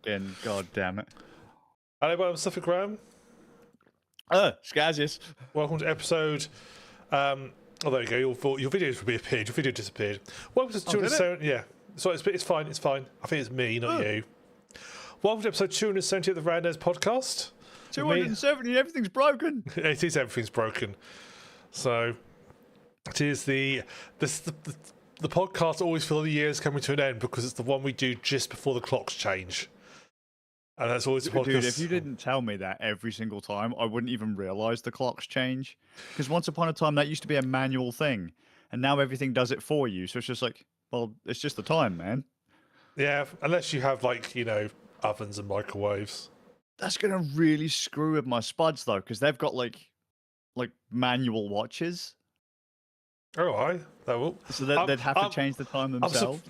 Fucking god damn it. Hello, I'm Suffolk Graham. Skazz. Welcome to episode. Oh, there you go. Your video's appeared. Your video disappeared. Welcome to 270. Yeah, so it's fine. It's fine. I think it's me, not you. Welcome to episode 270 of the Randos podcast. 270. Everything's broken. It is. Everything's broken. So it is the podcast. Always feel the year is coming to an end because it's the one we do just before the clocks change. And that's always the podcast. Dude, if you didn't tell me that every single time, I wouldn't even realise the clocks change. Because once upon a time, that used to be a manual thing. And now everything does it for you. So it's just like, well, it's just the time, man. Yeah, unless you have, like, you know, ovens and microwaves. That's going to really screw with my spuds, though, because they've got, like manual watches. Oh, they will. So they'd have to change the time themselves.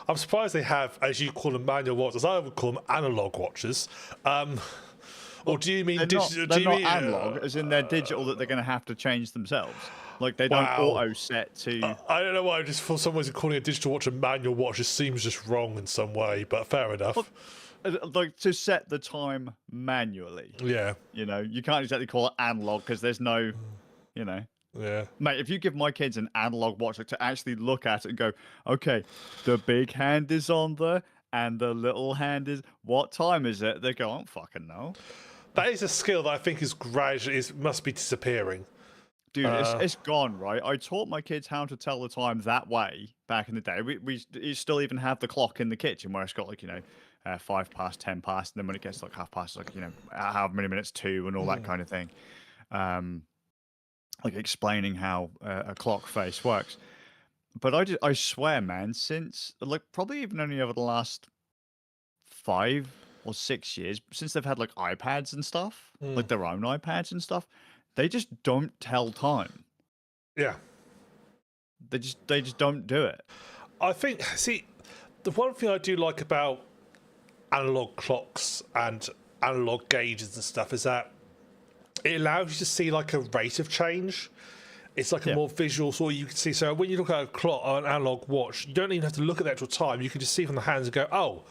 I'm surprised they have, as you call them, manual watches. I would call them analog watches. Or do you mean digital? They're not analog, as in they're digital that they're going to have to change themselves. Like they don't auto set to. I don't know why. Just for some reason, calling a digital watch a manual watch just seems just wrong in some way. But fair enough. Like to set the time manually. Yeah. You know, you can't exactly call it analog because there's no, you know. Yeah. Mate, if you give my kids an analog watch, like to actually look at it and go, okay, the big hand is on there and the little hand is, what time is it? They go, I don't fucking know. That is a skill that I think is gradually, must be disappearing. Dude, it's gone, right? I taught my kids how to tell the time that way back in the day. We still even have the clock in the kitchen where it's got like, you know, 5 past, 10 past, and then when it gets like half past, like, you know, how many minutes to and all that kind of thing. Like explaining how a clock face works. But I swear, man, since like probably even only over the last 5 or 6 years, since they've had like iPads and stuff, like their own iPads and stuff, they just don't tell time. Yeah. They just don't do it. I think, see, the one thing I do like about analog clocks and analog gauges and stuff is that it allows you to see like a rate of change. It's like a more visual sort of, you can see. So when you look at a clock or an analog watch, you don't even have to look at the actual time. You can just see from the hands and go, oh,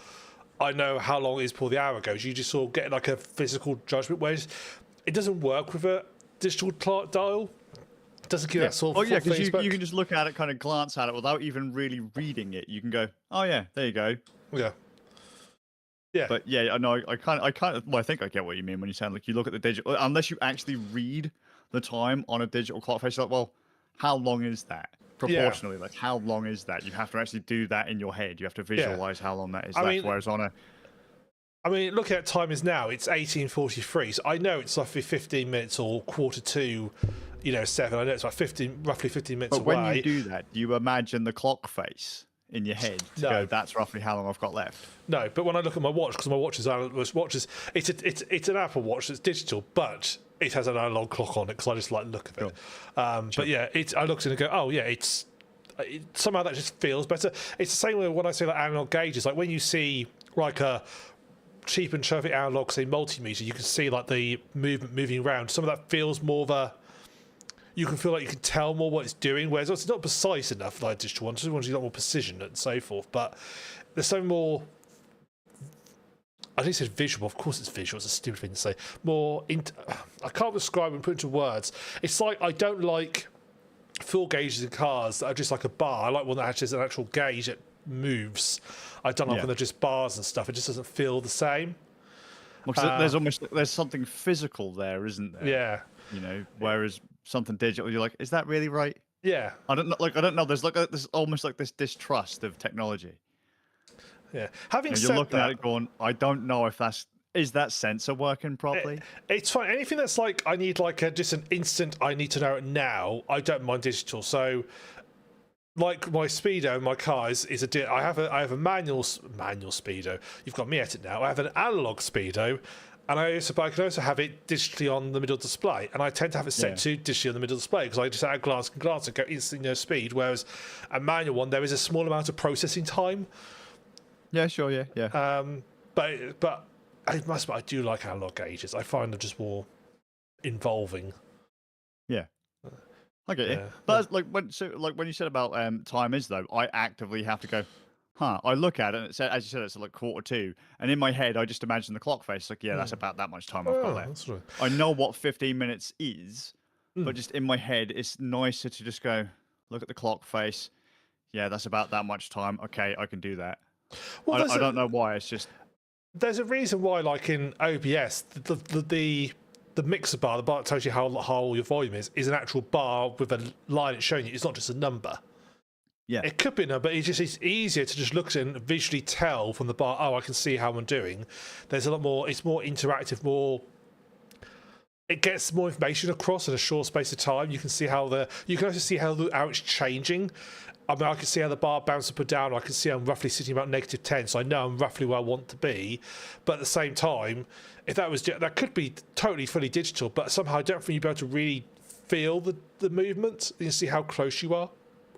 I know how long it is before the hour goes. You just sort of get like a physical judgment. Whereas it doesn't work with a digital clock dial. It doesn't give that sort of. Oh yeah, because you can just look at it, kind of glance at it without even really reading it. You can go, oh yeah, there you go. Yeah. Yeah. But yeah, I know. I think I get what you mean when you sound like you look at the digital, unless you actually read the time on a digital clock face. Like, well, how long is that proportionally? Like, how long is that? You have to actually do that in your head. You have to visualize how long that is. Whereas on a, I mean, looking at time is now, it's 18:43. So I know it's roughly 15 minutes or 1:45, you know, 7. I know it's like roughly 15 minutes away. But when you do that, you imagine the clock face in your head to go, that's roughly how long I've got left. No, but when I look at my watch, because my watch is it's an Apple Watch that's digital, but it has an analog clock on it because I just like the look of it. But yeah, I look at it and go, oh yeah, somehow that just feels better. It's the same way when I say like analog gauges. Like when you see like a cheap and traffic analog, say multimeter, you can see like the movement moving around. Some of that feels more of a. You can feel like you can tell more what it's doing, whereas it's not precise enough like digital ones. Digital ones, you got more precision and so forth. But there's so more. I think it said visual. Of course, it's visual. It's a stupid thing to say. I can't describe and put into words. It's like I don't like full gauges in cars that are just like a bar. I like one that actually has an actual gauge that moves. I don't like when they're just bars and stuff. It just doesn't feel the same. Well, there's something physical there, isn't there? Yeah. You know, whereas something digital, you're like, is that really right? Yeah. I don't know. There's like there's almost like this distrust of technology. Yeah. Having said you're looking that, at it going, I don't know if is that sensor working properly? It's fine. Anything that's like I need like just an instant. I need to know it now. I don't mind digital. So, like my speedo in my car I have a manual speedo. You've got me at it now. I have an analog speedo. And I can also have it digitally on the middle display, and I tend to have it set to digitally on the middle display because I just at a glance and go instant speed. Whereas a manual one, there is a small amount of processing time. Yeah, sure, yeah. But I do like analog gauges. I find them just more involving. Yeah, I get it. But like when you said about time is though, I actively have to go. huh. I look at it, and it said, as you said, it's like 1:45, and in my head, I just imagine the clock face. Like, yeah, that's about that much time I've got Oh, left. that's right. I know what 15 minutes is, but just in my head, it's nicer to just go look at the clock face. Yeah, that's about that much time. Okay, I can do that. Well, I don't know why. It's just there's a reason why, like in OBS, the mixer bar, the bar that tells you how your volume is an actual bar with a line it's showing you. It's not just a number. yeah, It could be a number. It's easier to just look at it and visually tell from the bar. Oh, I can see how I'm doing. There's a lot more. It's more interactive. It gets more information across in a short space of time. You can see you can also see how it's changing. I mean, I can see how the bar bounces up and down. I can see I'm roughly sitting about -10, so I know I'm roughly where I want to be. But at the same time, if that could be totally fully digital, but somehow I don't think you'd be able to really feel the movement. You can see how close you are.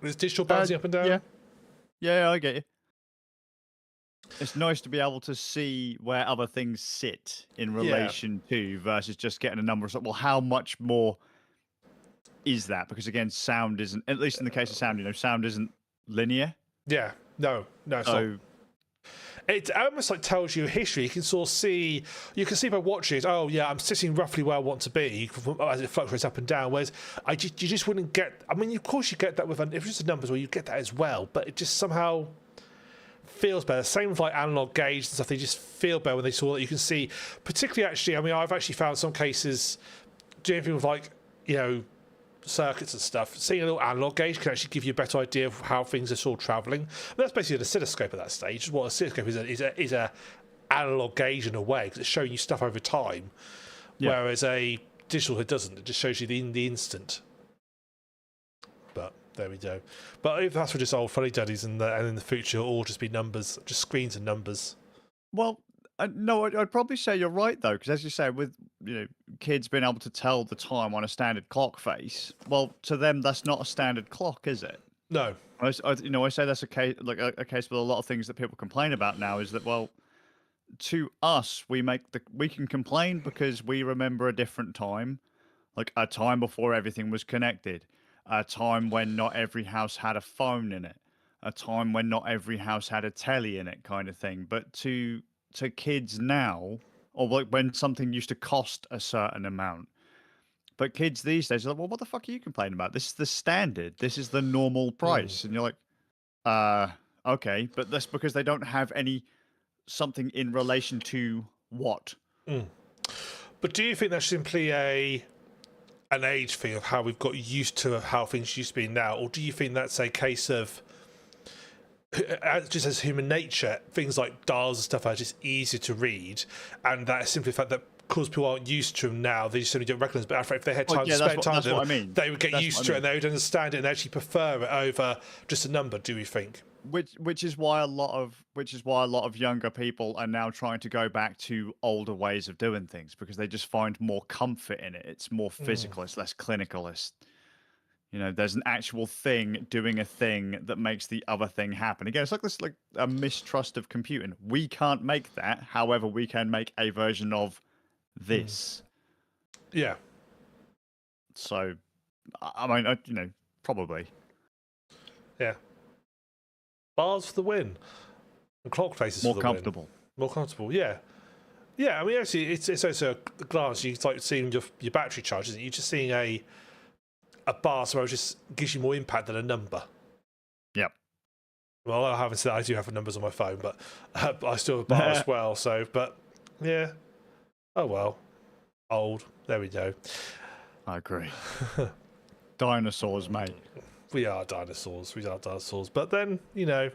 It's digital bouncing up and down. Yeah, I get you. It's nice to be able to see where other things sit in relation to versus just getting a number. Of, well, how much more is that? Because again, sound isn't, at least in the case of sound, sound isn't linear. Yeah, no, it's not. It almost like tells you history. You can sort of see, by watching it. Oh yeah, I'm sitting roughly where I want to be as it fluctuates up and down. Whereas you just wouldn't get. I mean, of course you get that with if it's just numbers, well, you get that as well. But it just somehow feels better. Same with like analog gauge and stuff. They just feel better when they saw that. You can see, particularly actually. I mean, I've actually found some cases doing things with like circuits and stuff. Seeing a little analog gauge can actually give you a better idea of how things are sort of traveling. And that's basically an oscilloscope at that stage. What an oscilloscope is a analog gauge in a way, because it's showing you stuff over time. Whereas a digital, it doesn't. It just shows you the instant. But there we go. But if that's for just old funny daddies, and in the future it'll all just be numbers, just screens and numbers. Well, no, I'd probably say you're right though, because as you say, with kids being able to tell the time on a standard clock face, well, to them that's not a standard clock, is it? No. I say that's a case a case with a lot of things that people complain about now is that, well, to us we can complain because we remember a different time, like a time before everything was connected, a time when not every house had a phone in it, a time when not every house had a telly in it, kind of thing. But to kids now, or like when something used to cost a certain amount, but kids these days are like, well, what the fuck are you complaining about? This is the standard. This is the normal price. And you're like, okay, but that's because they don't have something in relation to what. But do you think that's simply an age thing of how we've got used to how things used to be now, or do you think that's a case of just as human nature, things like dials and stuff are just easier to read, and that is simply the fact that because people aren't used to them now, they just simply don't recognise. But if they had time to spend time with them, they would get used to it, and they would understand it and actually prefer it over just a number. Do we think? Which is why a lot of younger people are now trying to go back to older ways of doing things, because they just find more comfort in it. It's more physical. It's less clinical. There's an actual thing doing a thing that makes the other thing happen. Again, it's like a mistrust of computing. We can't make that. However, we can make a version of this. Yeah. So, I mean, probably. Yeah. Bars for the win. And clock faces more for the comfortable. Win. More comfortable, yeah. Yeah, I mean, actually, it's also a glance. It's like seeing your battery charge, isn't it? You're just seeing a bar, so it just gives you more impact than a number. Yep. Well, I haven't said I do have numbers on my phone, but I still have a bar as well. So, but yeah. Oh well. Old. There we go. I agree. Dinosaurs, mate. We are dinosaurs. But then, we were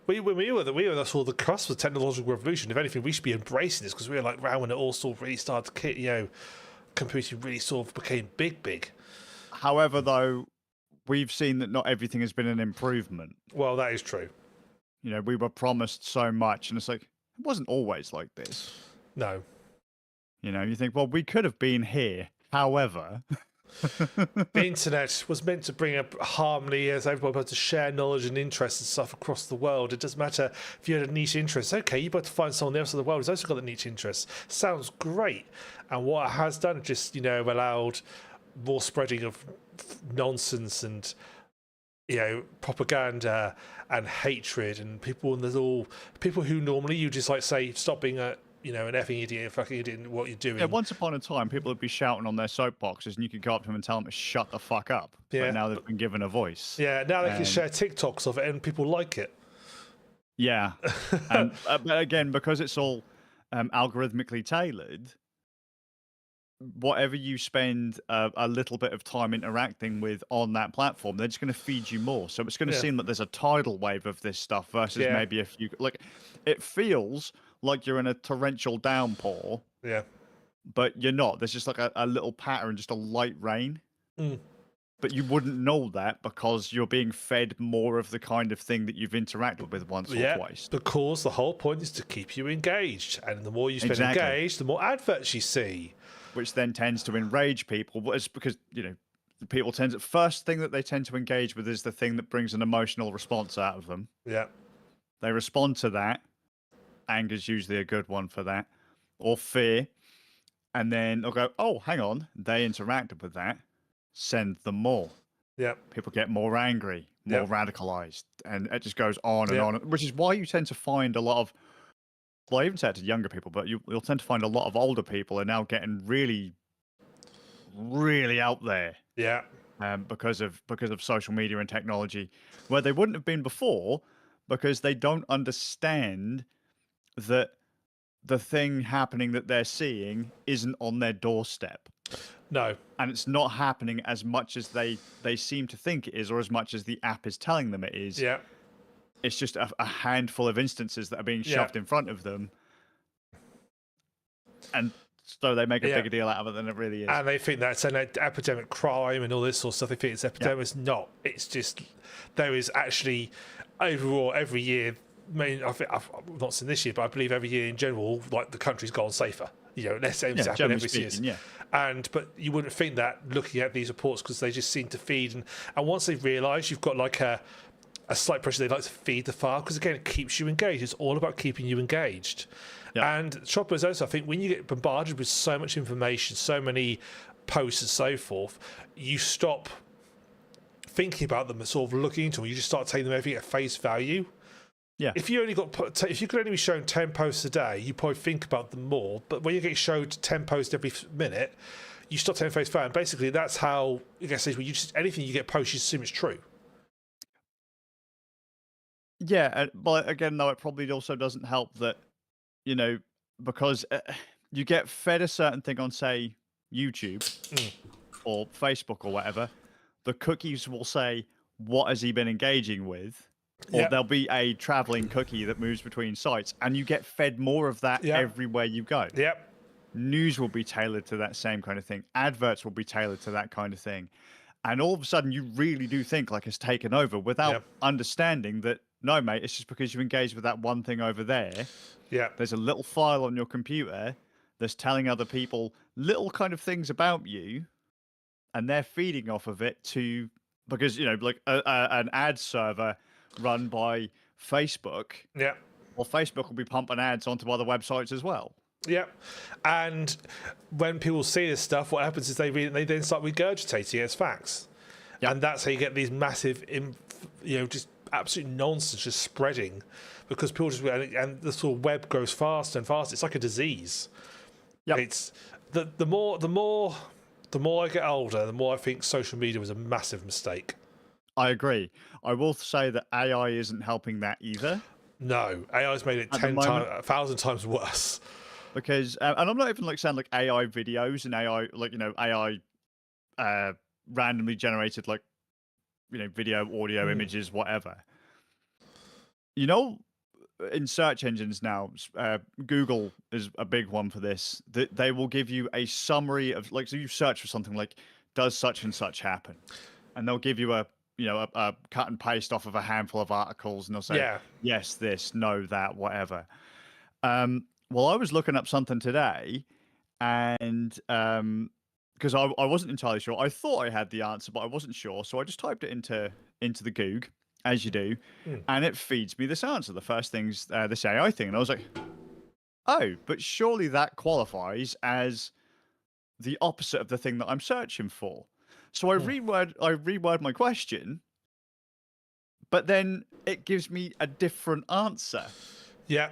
sort of the cusp of the technological revolution. If anything, we should be embracing this, because we were like around when it all sort of really started to, computing really sort of became big. However, though, we've seen that not everything has been an improvement. Well, that is true. We were promised so much, and it's like, it wasn't always like this. No. You think, well, we could have been here. However, the internet was meant to bring up harmony, as everybody was to share knowledge and interests and stuff across the world. It doesn't matter if you had a niche interest. Okay, you've got to find someone else in the world who's also got a niche interest. Sounds great. And what it has done, just, allowed more spreading of nonsense and propaganda and hatred and people, and there's all people who normally you just like say stop being an effing idiot, fucking idiot in what you're doing. Yeah, once upon a time, people would be shouting on their soapboxes, and you could go up to them and tell them to shut the fuck up. Yeah. But now they've been given a voice. Yeah, now they can share TikToks of it, and people like it. Yeah, and but again, because it's all algorithmically tailored, whatever you spend a little bit of time interacting with on that platform, they're just going to feed you more. So it's going to seem that there's a tidal wave of this stuff versus maybe if you like. It feels like you're in a torrential downpour. Yeah. But you're not. There's just like a little pattern, just a light rain. But you wouldn't know that because you're being fed more of the kind of thing that you've interacted with once or twice. Because the whole point is to keep you engaged. And the more you spend engaged, the more adverts you see. Which then tends to enrage people. It's because, people tend to... First thing that they tend to engage with is the thing that brings an emotional response out of them. Yeah. They respond to that. Anger's usually a good one for that. Or fear. And then they'll go, oh, hang on. They interacted with that. Send them more. Yeah. People get more angry, more radicalized. And it just goes on and on. Which is why you tend to find a lot of... Well, I even said to younger people, but you'll tend to find a lot of older people are now getting really, really out there. Yeah. Because of social media and technology, where they wouldn't have been before, because they don't understand that the thing happening that they're seeing isn't on their doorstep. No. And it's not happening as much as they seem to think it is, or as much as the app is telling them it is. Yeah. It's just a handful of instances that are being shoved in front of them. And so they make a bigger deal out of it than it really is. And they think that's an epidemic crime and all this sort of stuff. They think it's epidemic. It's not. It's just, there is actually, overall, every year, I mean, I've not seen this year, but I believe every year in general, like the country's gone safer. Less aims happen every year. But you wouldn't think that looking at these reports, because they just seem to feed. And once they realise you've got like a slight pressure, they like to feed the file, because again, it keeps you engaged. It's all about keeping you engaged. And trouble is also, I think, when you get bombarded with so much information, so many posts and so forth, you stop thinking about them and sort of looking into them. You just start taking them everything at face value. Yeah. If you could only be shown 10 posts a day, you probably think about them more. But when you get showed 10 posts every minute, you start taking face value. And basically, that's how I guess when you just anything you get posted, you assume it's true. Yeah, but again, though, it probably also doesn't help that, because you get fed a certain thing on, say, YouTube or Facebook or whatever. The cookies will say, what has he been engaging with? Or there'll be a traveling cookie that moves between sites, and you get fed more of that everywhere you go. Yep. News will be tailored to that same kind of thing. Adverts will be tailored to that kind of thing. And all of a sudden, you really do think like it's taken over without understanding that, no, mate, it's just because you engage with that one thing over there. Yeah. There's a little file on your computer that's telling other people little kind of things about you, and they're feeding off of it because, like an ad server run by Facebook. Yeah. Well, Facebook will be pumping ads onto other websites as well. Yeah, and when people see this stuff, what happens is they then start regurgitating it as facts, and that's how you get these massive, just absolute nonsense just spreading, because people just and the sort of web grows faster and faster. It's like a disease. Yeah, it's the more I get older, the more I think social media was a massive mistake. I agree. I will say that AI isn't helping that either. No, AI's made it 1,000 times worse. Because, and I'm not even saying like AI videos and AI, AI randomly generated video, audio, images, whatever. In search engines now, Google is a big one for this. That they will give you a summary of so you search for something like, does such and such happen? And they'll give you a cut and paste off of a handful of articles, and they'll say, yes, this, no, that, whatever. Well, I was looking up something today, and because I wasn't entirely sure. I thought I had the answer, but I wasn't sure. So I just typed it into the Goog, as you do, and it feeds me this answer. The first thing's this AI thing, and I was like, oh, but surely that qualifies as the opposite of the thing that I'm searching for. So I reword my question, but then it gives me a different answer. Yeah.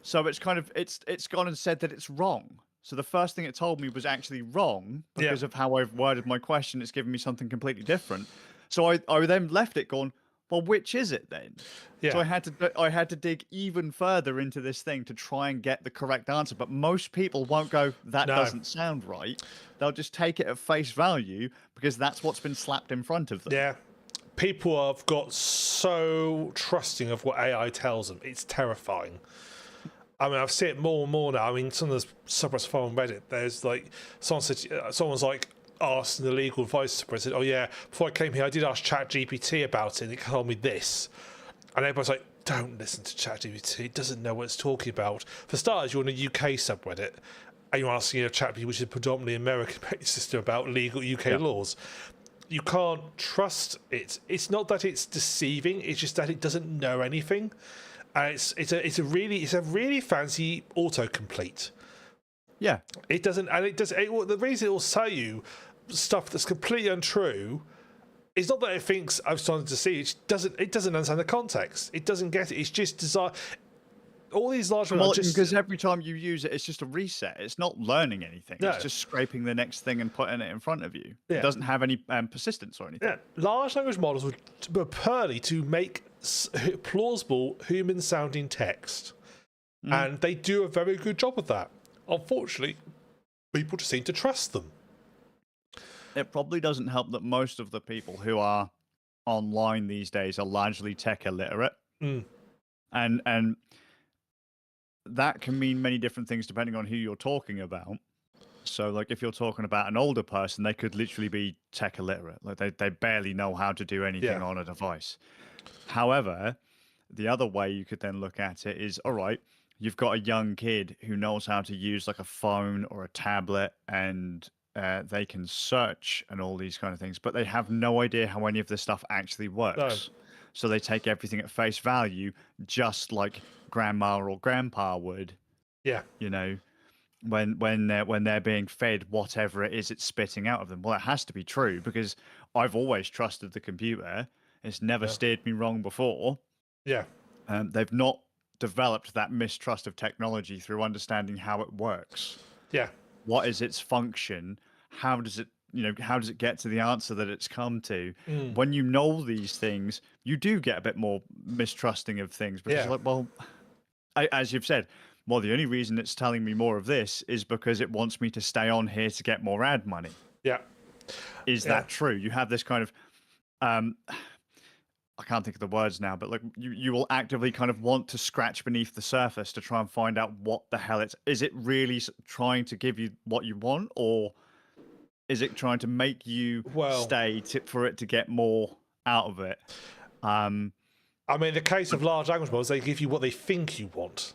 So it's kind of it's gone and said that it's wrong. So the first thing it told me was actually wrong because of how I've worded my question. It's given me something completely different. So I then left it going, well, which is it then? Yeah. So I had to dig even further into this thing to try and get the correct answer. But most people won't go, that doesn't sound right. They'll just take it at face value because that's what's been slapped in front of them. Yeah. People have got so trusting of what AI tells them. It's terrifying. I mean, I've seen it more and more now. I mean, some of the subreddits on Reddit, there's like, someone's like asked the legal advice subreddit, said, oh yeah, before I came here, I did ask ChatGPT about it, and it told me this. And everybody's like, don't listen to ChatGPT, it doesn't know what it's talking about. For starters, you're on a UK subreddit, and you're asking a ChatGPT, which is a predominantly American-based system, about legal UK laws. You can't trust it. It's not that it's deceiving, it's just that it doesn't know anything. And it's a really fancy autocomplete. Yeah, it doesn't, and the reason it will tell you stuff that's completely untrue is not that it thinks I'm starting to see. It doesn't understand the context. It doesn't get it. It's just desire. All these large because every time you use it, it's just a reset. It's not learning anything. No. It's just scraping the next thing and putting it in front of you. Yeah. It doesn't have any persistence or anything. Yeah, large language models were purely to make plausible human-sounding text, and they do a very good job of that. Unfortunately, people just seem to trust them. It probably doesn't help that most of the people who are online these days are largely tech illiterate, and that can mean many different things depending on who you're talking about. So, like, if you're talking about an older person, they could literally be tech illiterate. Like, they barely know how to do anything on a device. However, the other way you could then look at it is, all right, you've got a young kid who knows how to use like a phone or a tablet, and they can search and all these kind of things, but they have no idea how any of this stuff actually works. No. So they take everything at face value, just like grandma or grandpa would. Yeah. You know, when they're being fed whatever it is it's spitting out of them. Well, it has to be true because I've always trusted the computer. It's never steered me wrong before. Yeah. They've not developed that mistrust of technology through understanding how it works. Yeah. What is its function? How does it get to the answer that it's come to? When you know these things, you do get a bit more mistrusting of things because you're like, well, as you've said, well, the only reason it's telling me more of this is because it wants me to stay on here to get more ad money. Yeah. Is that true? You have this kind of, I can't think of the words now, but like you will actively kind of want to scratch beneath the surface to try and find out what the hell is it really trying to give you what you want, or is it trying to make you stay for it to get more out of it? I mean, in the case of large language models, they give you what they think you want.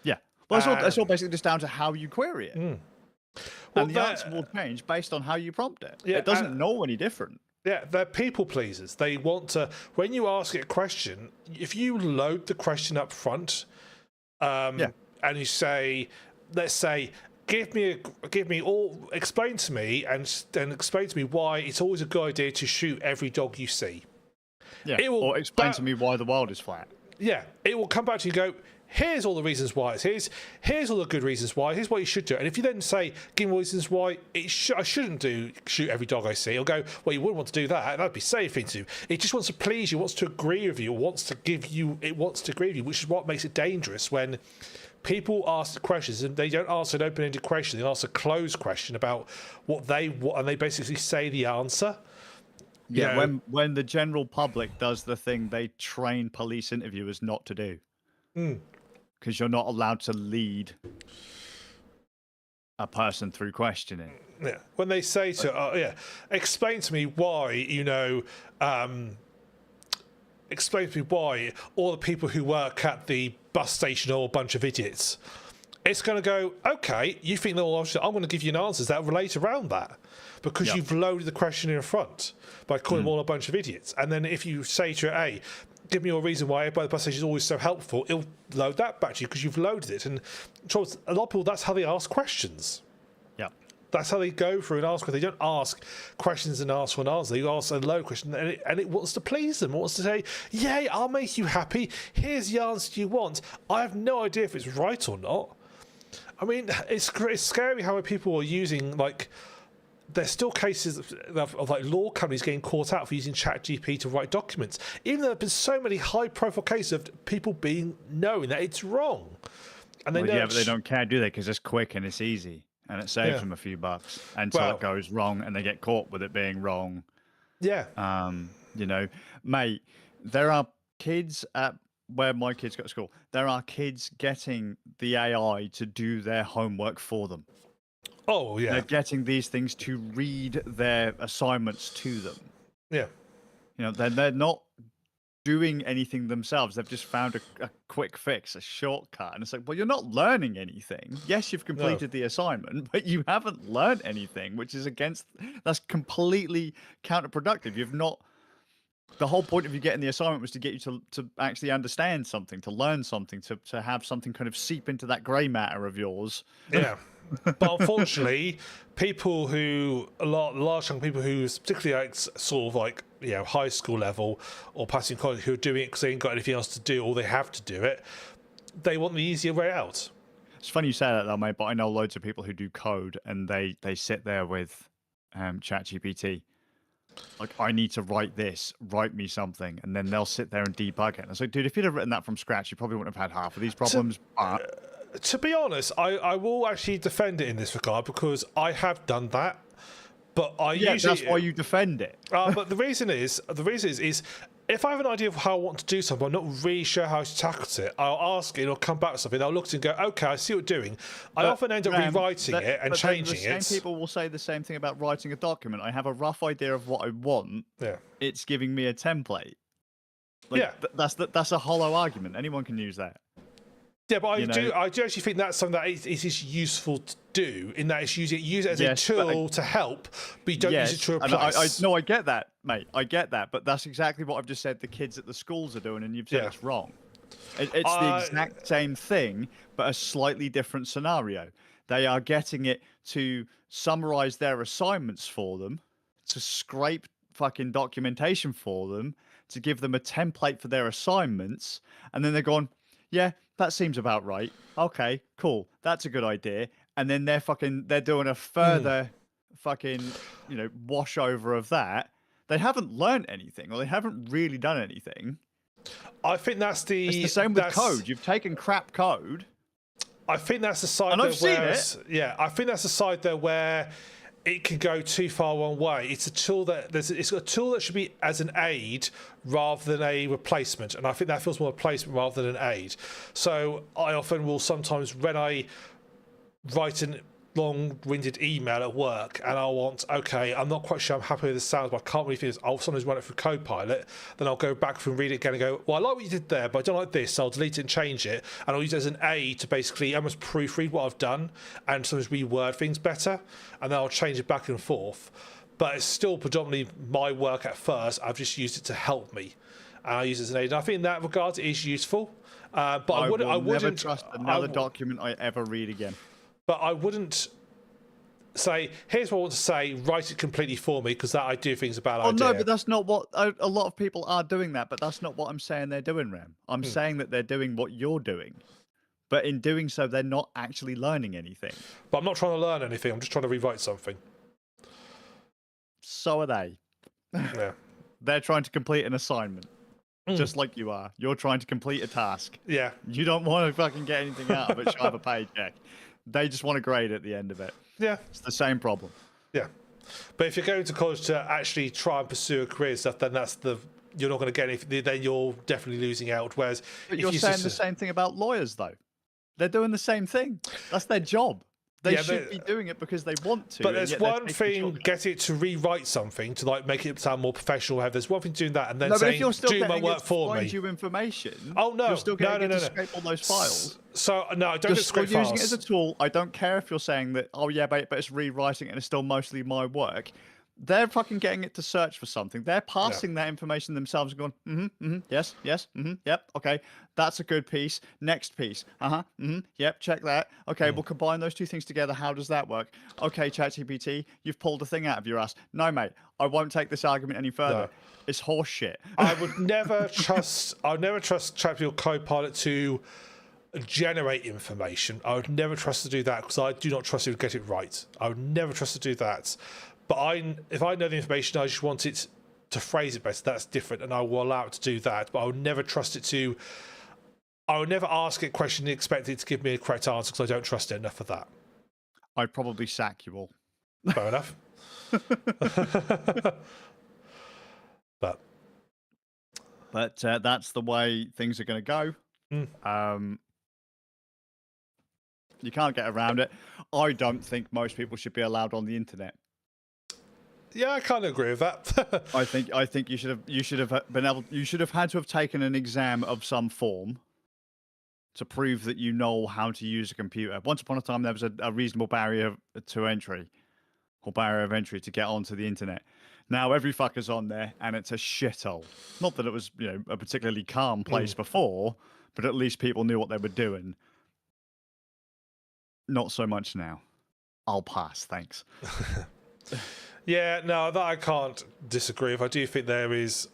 Yeah. Well, it's all basically just down to how you query it. Well, and the answer will change based on how you prompt it. Yeah, it doesn't know any different. Yeah, they're people pleasers. They want to, when you ask it a question, if you load the question up front, and you say, let's say, explain to me why it's always a good idea to shoot every dog you see. Yeah, or explain to me why the world is flat. Yeah, it will come back to you and go, here's all the reasons why it's here's all the good reasons why, here's what you should do. And if you then say, give me reasons why I shouldn't shoot every dog I see, it'll go, well, you wouldn't want to do that, that'd be a safe thing to do. It just wants to please you, wants to agree with you, wants to agree with you, which is what makes it dangerous when people ask questions and they don't ask an open-ended question, they ask a closed question about what they want, and they basically say the answer. Yeah, when the general public does the thing they train police interviewers not to do. Because you're not allowed to lead a person through questioning. Yeah. When they say to, explain to me why, explain to me why all the people who work at the bus station are a bunch of idiots. It's going to go, okay, you think they're all I'm going to give you an answers that relate around that. Because you've loaded the question in front by calling them all a bunch of idiots. And then if you say to it, hey, give me your reason why the bus station is always so helpful, it'll load that back to you because you've loaded it. And a lot of people, that's how they ask questions. Yeah. That's how they go through and ask. They don't ask questions and ask for an answer. You ask a low question, and it wants to please them. It wants to say, "Yay, I'll make you happy. Here's the answer you want." I have no idea if it's right or not. I mean, it's scary how people are using, like, there's still cases of like law companies getting caught out for using ChatGPT to write documents, even though there have been so many high-profile cases of people knowing that it's wrong. And Well, yeah, but they don't care, do they? Because it's quick and it's easy, and it saves them a few bucks until it goes wrong and they get caught with it being wrong. Yeah. You know, mate, there are kids at where my kids go to school. There are kids getting the AI to do their homework for them. Oh, yeah. They're getting these things to read their assignments to them. Yeah. You know, they're not doing anything themselves.Ey've just found a quick fix, a shortcut. And it's like, well, you're not learning anything. Yes, you've completed the assignment, but you haven't learned anything, which is that's completely counterproductive. You've not... The whole point of you getting the assignment was to get you to actually understand something, to learn something, to have something kind of seep into that grey matter of yours. Yeah. But unfortunately, a large chunk of people who, particularly like, sort of like, you know, high school level or passing college, who are doing it because they ain't got anything else to do or they have to do it, they want the easier way out. It's funny you say that though, mate, but I know loads of people who do code and they sit there with ChatGPT. Like, I need to write this, write me something, and then they'll sit there and debug it. And it's like, dude, if you'd have written that from scratch, you probably wouldn't have had half of these problems. To be honest, I will actually defend it in this regard because I have done that. But that's why you defend it. But the reason is if I have an idea of how I want to do something, I'm not really sure how to tackle it. I'll ask it, or come back with something. I'll look at it and go, okay, I see what you're doing. I often end up rewriting it and changing it. The same people will say the same thing about writing a document. I have a rough idea of what I want. Yeah. It's giving me a template. Like, that's a hollow argument. Anyone can use that. Yeah, but I do actually think that's something that is useful to do, in that it's use it as a tool to help, but you don't use it to replace. No, I get that, mate. I get that, but that's exactly what I've just said the kids at the schools are doing, and you've said it's wrong. It's the exact same thing, but a slightly different scenario. They are getting it to summarize their assignments for them, to scrape fucking documentation for them, to give them a template for their assignments, and then they're going, yeah, that seems about right. Okay, cool. That's a good idea. And then they're doing a further fucking, wash over of that. They haven't learned anything, or they haven't really done anything. I think it's the same with code. You've taken crap code. I think that's the side. And I've seen it. Yeah, I think that's the side there where it can go too far one way. It's a tool it's a tool that should be as an aid rather than a replacement, and I think that feels more a replacement rather than an aid. So I often will sometimes, when I write a long-winded email at work and I'm not quite sure I'm happy with the sounds, but I can't really think, I'll sometimes run it through Copilot, then I'll go back and read it again and go, well, I like what you did there, but I don't like this, so I'll delete it and change it, and I'll use it as an aid to basically almost proofread what I've done and sometimes reword things better, and then I'll change it back and forth. But it's still predominantly my work at first. I've just used it to help me, and I use it as an aid. And I think in that regard it is useful, but I wouldn't never trust another document I ever read again. But I wouldn't say, here's what I want to say, write it completely for me, because that I do think is a bad idea. No, but that's not what... A lot of people are doing that, but that's not what I'm saying they're doing, Rem. I'm saying that they're doing what you're doing. But in doing so, they're not actually learning anything. But I'm not trying to learn anything. I'm just trying to rewrite something. So are they. Yeah. They're trying to complete an assignment. Just like you are. You're trying to complete a task. Yeah. You don't want to fucking get anything out of it, shy of a paycheck. They just want a grade at the end of it. Yeah. It's the same problem. Yeah. But if you're going to college to actually try and pursue a career stuff, then you're not going to get anything. Then you're definitely losing out. Whereas but you're saying the same thing about lawyers, though. They're doing the same thing. That's their job. They should be doing it because they want to. But there's one thing, get it to rewrite something to make it sound more professional. There's one thing doing that, and then saying, "Do my work for me." Find you information. Oh no, you're still getting to scrape all those files. So no, I don't scrape files. Using it as a tool. I don't care if you're saying that. Oh yeah, but it's rewriting it and it's still mostly my work. They're fucking getting it to search for something. They're passing that information themselves and going, yes, yep, okay, that's a good piece. Next piece, yep, check that. Okay, we'll combine those two things together. How does that work? Okay, ChatGPT, you've pulled a thing out of your ass. No, mate, I won't take this argument any further. No. It's horse shit. I would never trust ChatGPT or Copilot to generate information. I would never trust to do that because I do not trust it to get it right. I would never trust to do that. But if I know the information, I just want it to phrase it better. That's different, and I will allow it to do that. But I would never trust it to. I would never ask it a question and expect it to give me a correct answer because I don't trust it enough for that. I'd probably sack you all. Fair enough. But that's the way things are going to go. You can't get around it. I don't think most people should be allowed on the internet. Yeah, I kind of agree with that. I think you should have had to have taken an exam of some form to prove that you know how to use a computer. Once upon a time, there was a reasonable barrier to entry, or barrier of entry to get onto the internet. Now every fucker's on there, and it's a shithole. Not that it was, a particularly calm place before, but at least people knew what they were doing. Not so much now. I'll pass, thanks. Yeah, no, that I can't disagree with. I do think there is,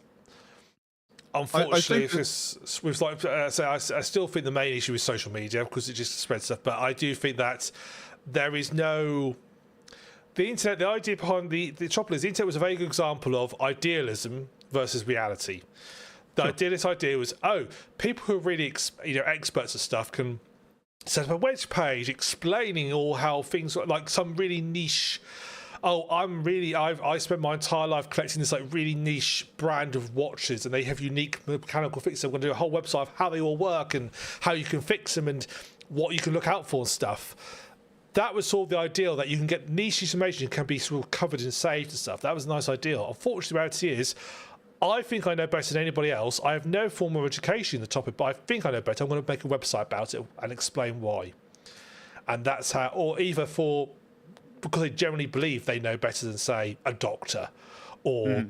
unfortunately, I still think the main issue is social media because it just spreads stuff. But I do think that there is the internet. The idea behind the trouble is the internet was a very good example of idealism versus reality. The idealist idea was, people who are really experts at stuff can set up a web page explaining all how things like some really niche. I spent my entire life collecting this really niche brand of watches, and they have unique mechanical fixes. I'm going to do a whole website of how they all work and how you can fix them and what you can look out for and stuff. That was sort of the ideal, that you can get niche information can be sort of covered and saved and stuff. That was a nice ideal. Unfortunately, the reality is, I think I know better than anybody else. I have no formal education in the topic, but I think I know better. I'm going to make a website about it and explain why. And that's how, or either because they generally believe they know better than, say, a doctor or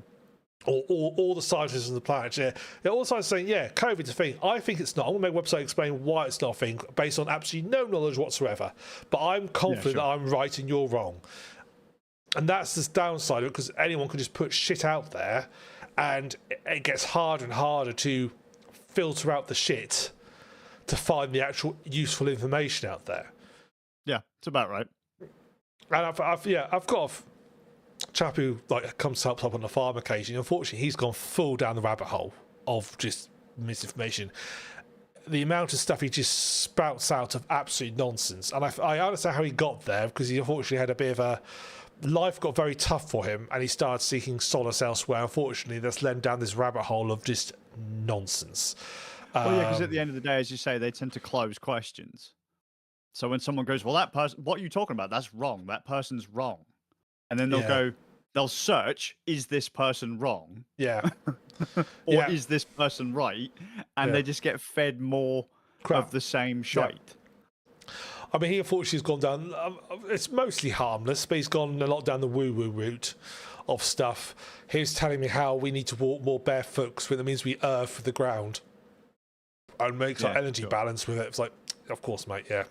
all the scientists on the planet. Yeah, they're all scientists saying, COVID's a thing. I think it's not. I'm going to make a website explain why it's not a thing based on absolutely no knowledge whatsoever. But I'm confident that I'm right and you're wrong. And that's the downside of it, because anyone can just put shit out there and it gets harder and harder to filter out the shit to find the actual useful information out there. Yeah, it's about right. And I've got a chap who comes to help up on the farm occasionally. Unfortunately, he's gone full down the rabbit hole of just misinformation. The amount of stuff he just spouts out of absolute nonsense. And I understand how he got there, because he unfortunately had a bit of a... Life got very tough for him, and he started seeking solace elsewhere. Unfortunately, that's led down this rabbit hole of just nonsense. Well, yeah, because at the end of the day, as you say, they tend to close questions. So when someone goes, well, that person, what are you talking about? That's wrong. That person's wrong. And then they'll search, is this person wrong? Yeah. Or is this person right? And they just get fed more of the same shite. Yeah. I mean, he unfortunately has gone down, it's mostly harmless, but he's gone a lot down the woo-woo route of stuff. He was telling me how we need to walk more barefoot because that means we earth the ground and makes our energy balance with it. It's like, of course, mate, yeah.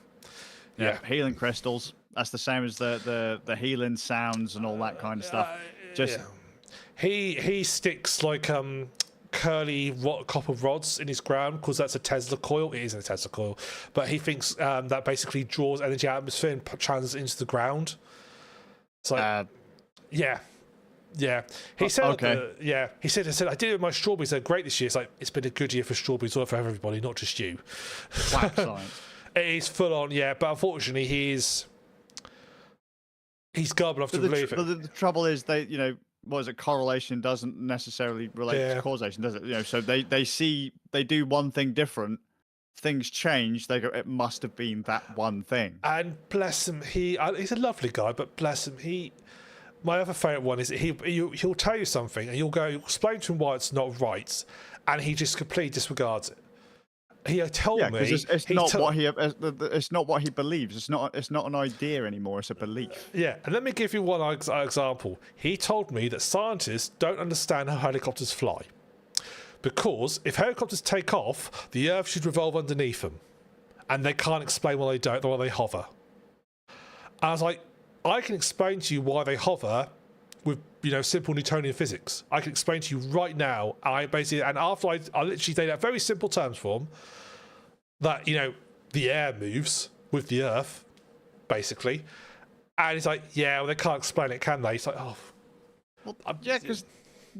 Healing crystals. That's the same as the healing sounds and all that kind of stuff. He sticks curly copper rods in his ground because that's a Tesla coil. It isn't a Tesla coil, but he thinks that basically draws energy out of the atmosphere and transits into the ground. It's like, He said, He said, I did it with my strawberries. They're great this year. It's like, it's been a good year for strawberries, or for everybody, not just you. Whack science. It is full on, but unfortunately he's gullible enough to believe it. But the trouble is, correlation doesn't necessarily relate to causation, does it? So they do one thing different, things change, they go, it must have been that one thing. And bless him, he's a lovely guy, but bless him, my other favourite one is that he'll tell you something and you'll explain to him why it's not right, and he just completely disregards it. He told Yeah, me because it's he not to- what he it's not what he believes. It's not an idea anymore. It's a belief. Yeah, and let me give you one example. He told me that scientists don't understand how helicopters fly. Because if helicopters take off, the Earth should revolve underneath them. And they can't explain why they don't, why they hover. And I was like, I can explain to you why they hover with, simple Newtonian physics. I can explain to you right now. And after I literally laid out very simple terms for him, that, the air moves with the Earth, basically. And he's like, yeah, well, they can't explain it, can they? He's like, oh. Well, yeah, because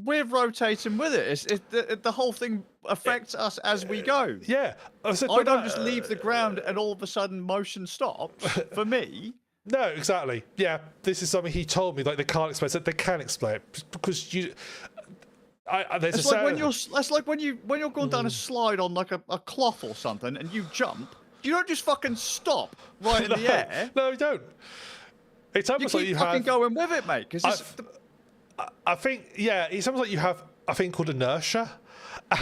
we're rotating with it. The whole thing affects us as we go. Yeah. I don't just leave the ground and all of a sudden motion stops. For me. No, exactly. Yeah, this is something he told me. Like, they can't explain it. They can explain it because you. It's like when you're going down a slide on like a cloth or something and you jump. You don't just fucking stop right in the air. No, you don't. It's almost like you have going with it, mate. Because I think it's almost like you have a thing called inertia,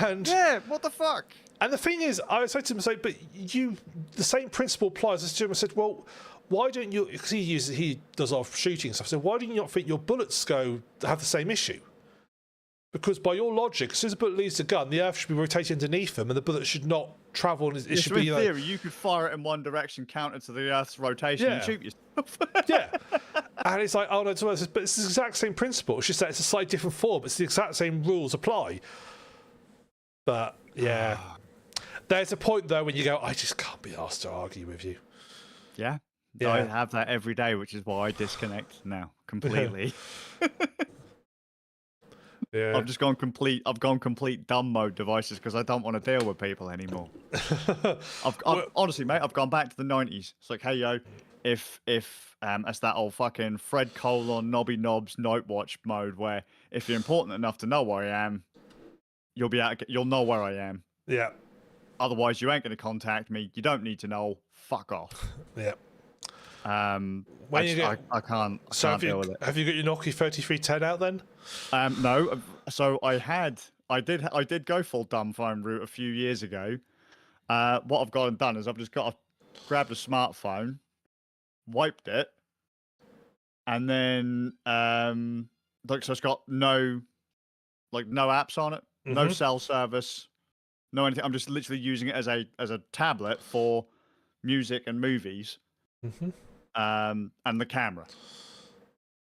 and what the fuck? And the thing is, I said to him, but the same principle applies. I said, well, why don't you? Because he does a lot of shooting and stuff. So why do you not think your bullets have the same issue? Because by your logic, as soon as the bullet leaves the gun, the Earth should be rotating underneath them, and the bullet should not travel. And it should be. In theory, you could fire it in one direction, counter to the Earth's rotation, and shoot yourself. Yeah, and it's like, oh no, but it's the exact same principle. It's just that it's a slightly different form. It's the exact same rules apply. But yeah, there's a point though when you go, I just can't be asked to argue with you. Yeah. I have that every day, which is why I disconnect now completely. Yeah. I've gone complete dumb mode devices because I don't want to deal with people anymore. Honestly, mate, I've gone back to the 90s. It's like, hey yo, if it's that old fucking Fred Colon Nobby Knobs Night Watch mode where if you're important enough to know where I am, you'll know where I am. Yeah. Otherwise, you ain't going to contact me. You don't need to know. Fuck off. Yeah. I can't deal with it. Have you got your Nokia 3310 out then? No. So I did go full dumb phone route a few years ago. What I've gone and done is I've just grabbed a smartphone, wiped it, and then so it's got no apps on it, no cell service, no anything. I'm just literally using it as a tablet for music and movies. And the camera.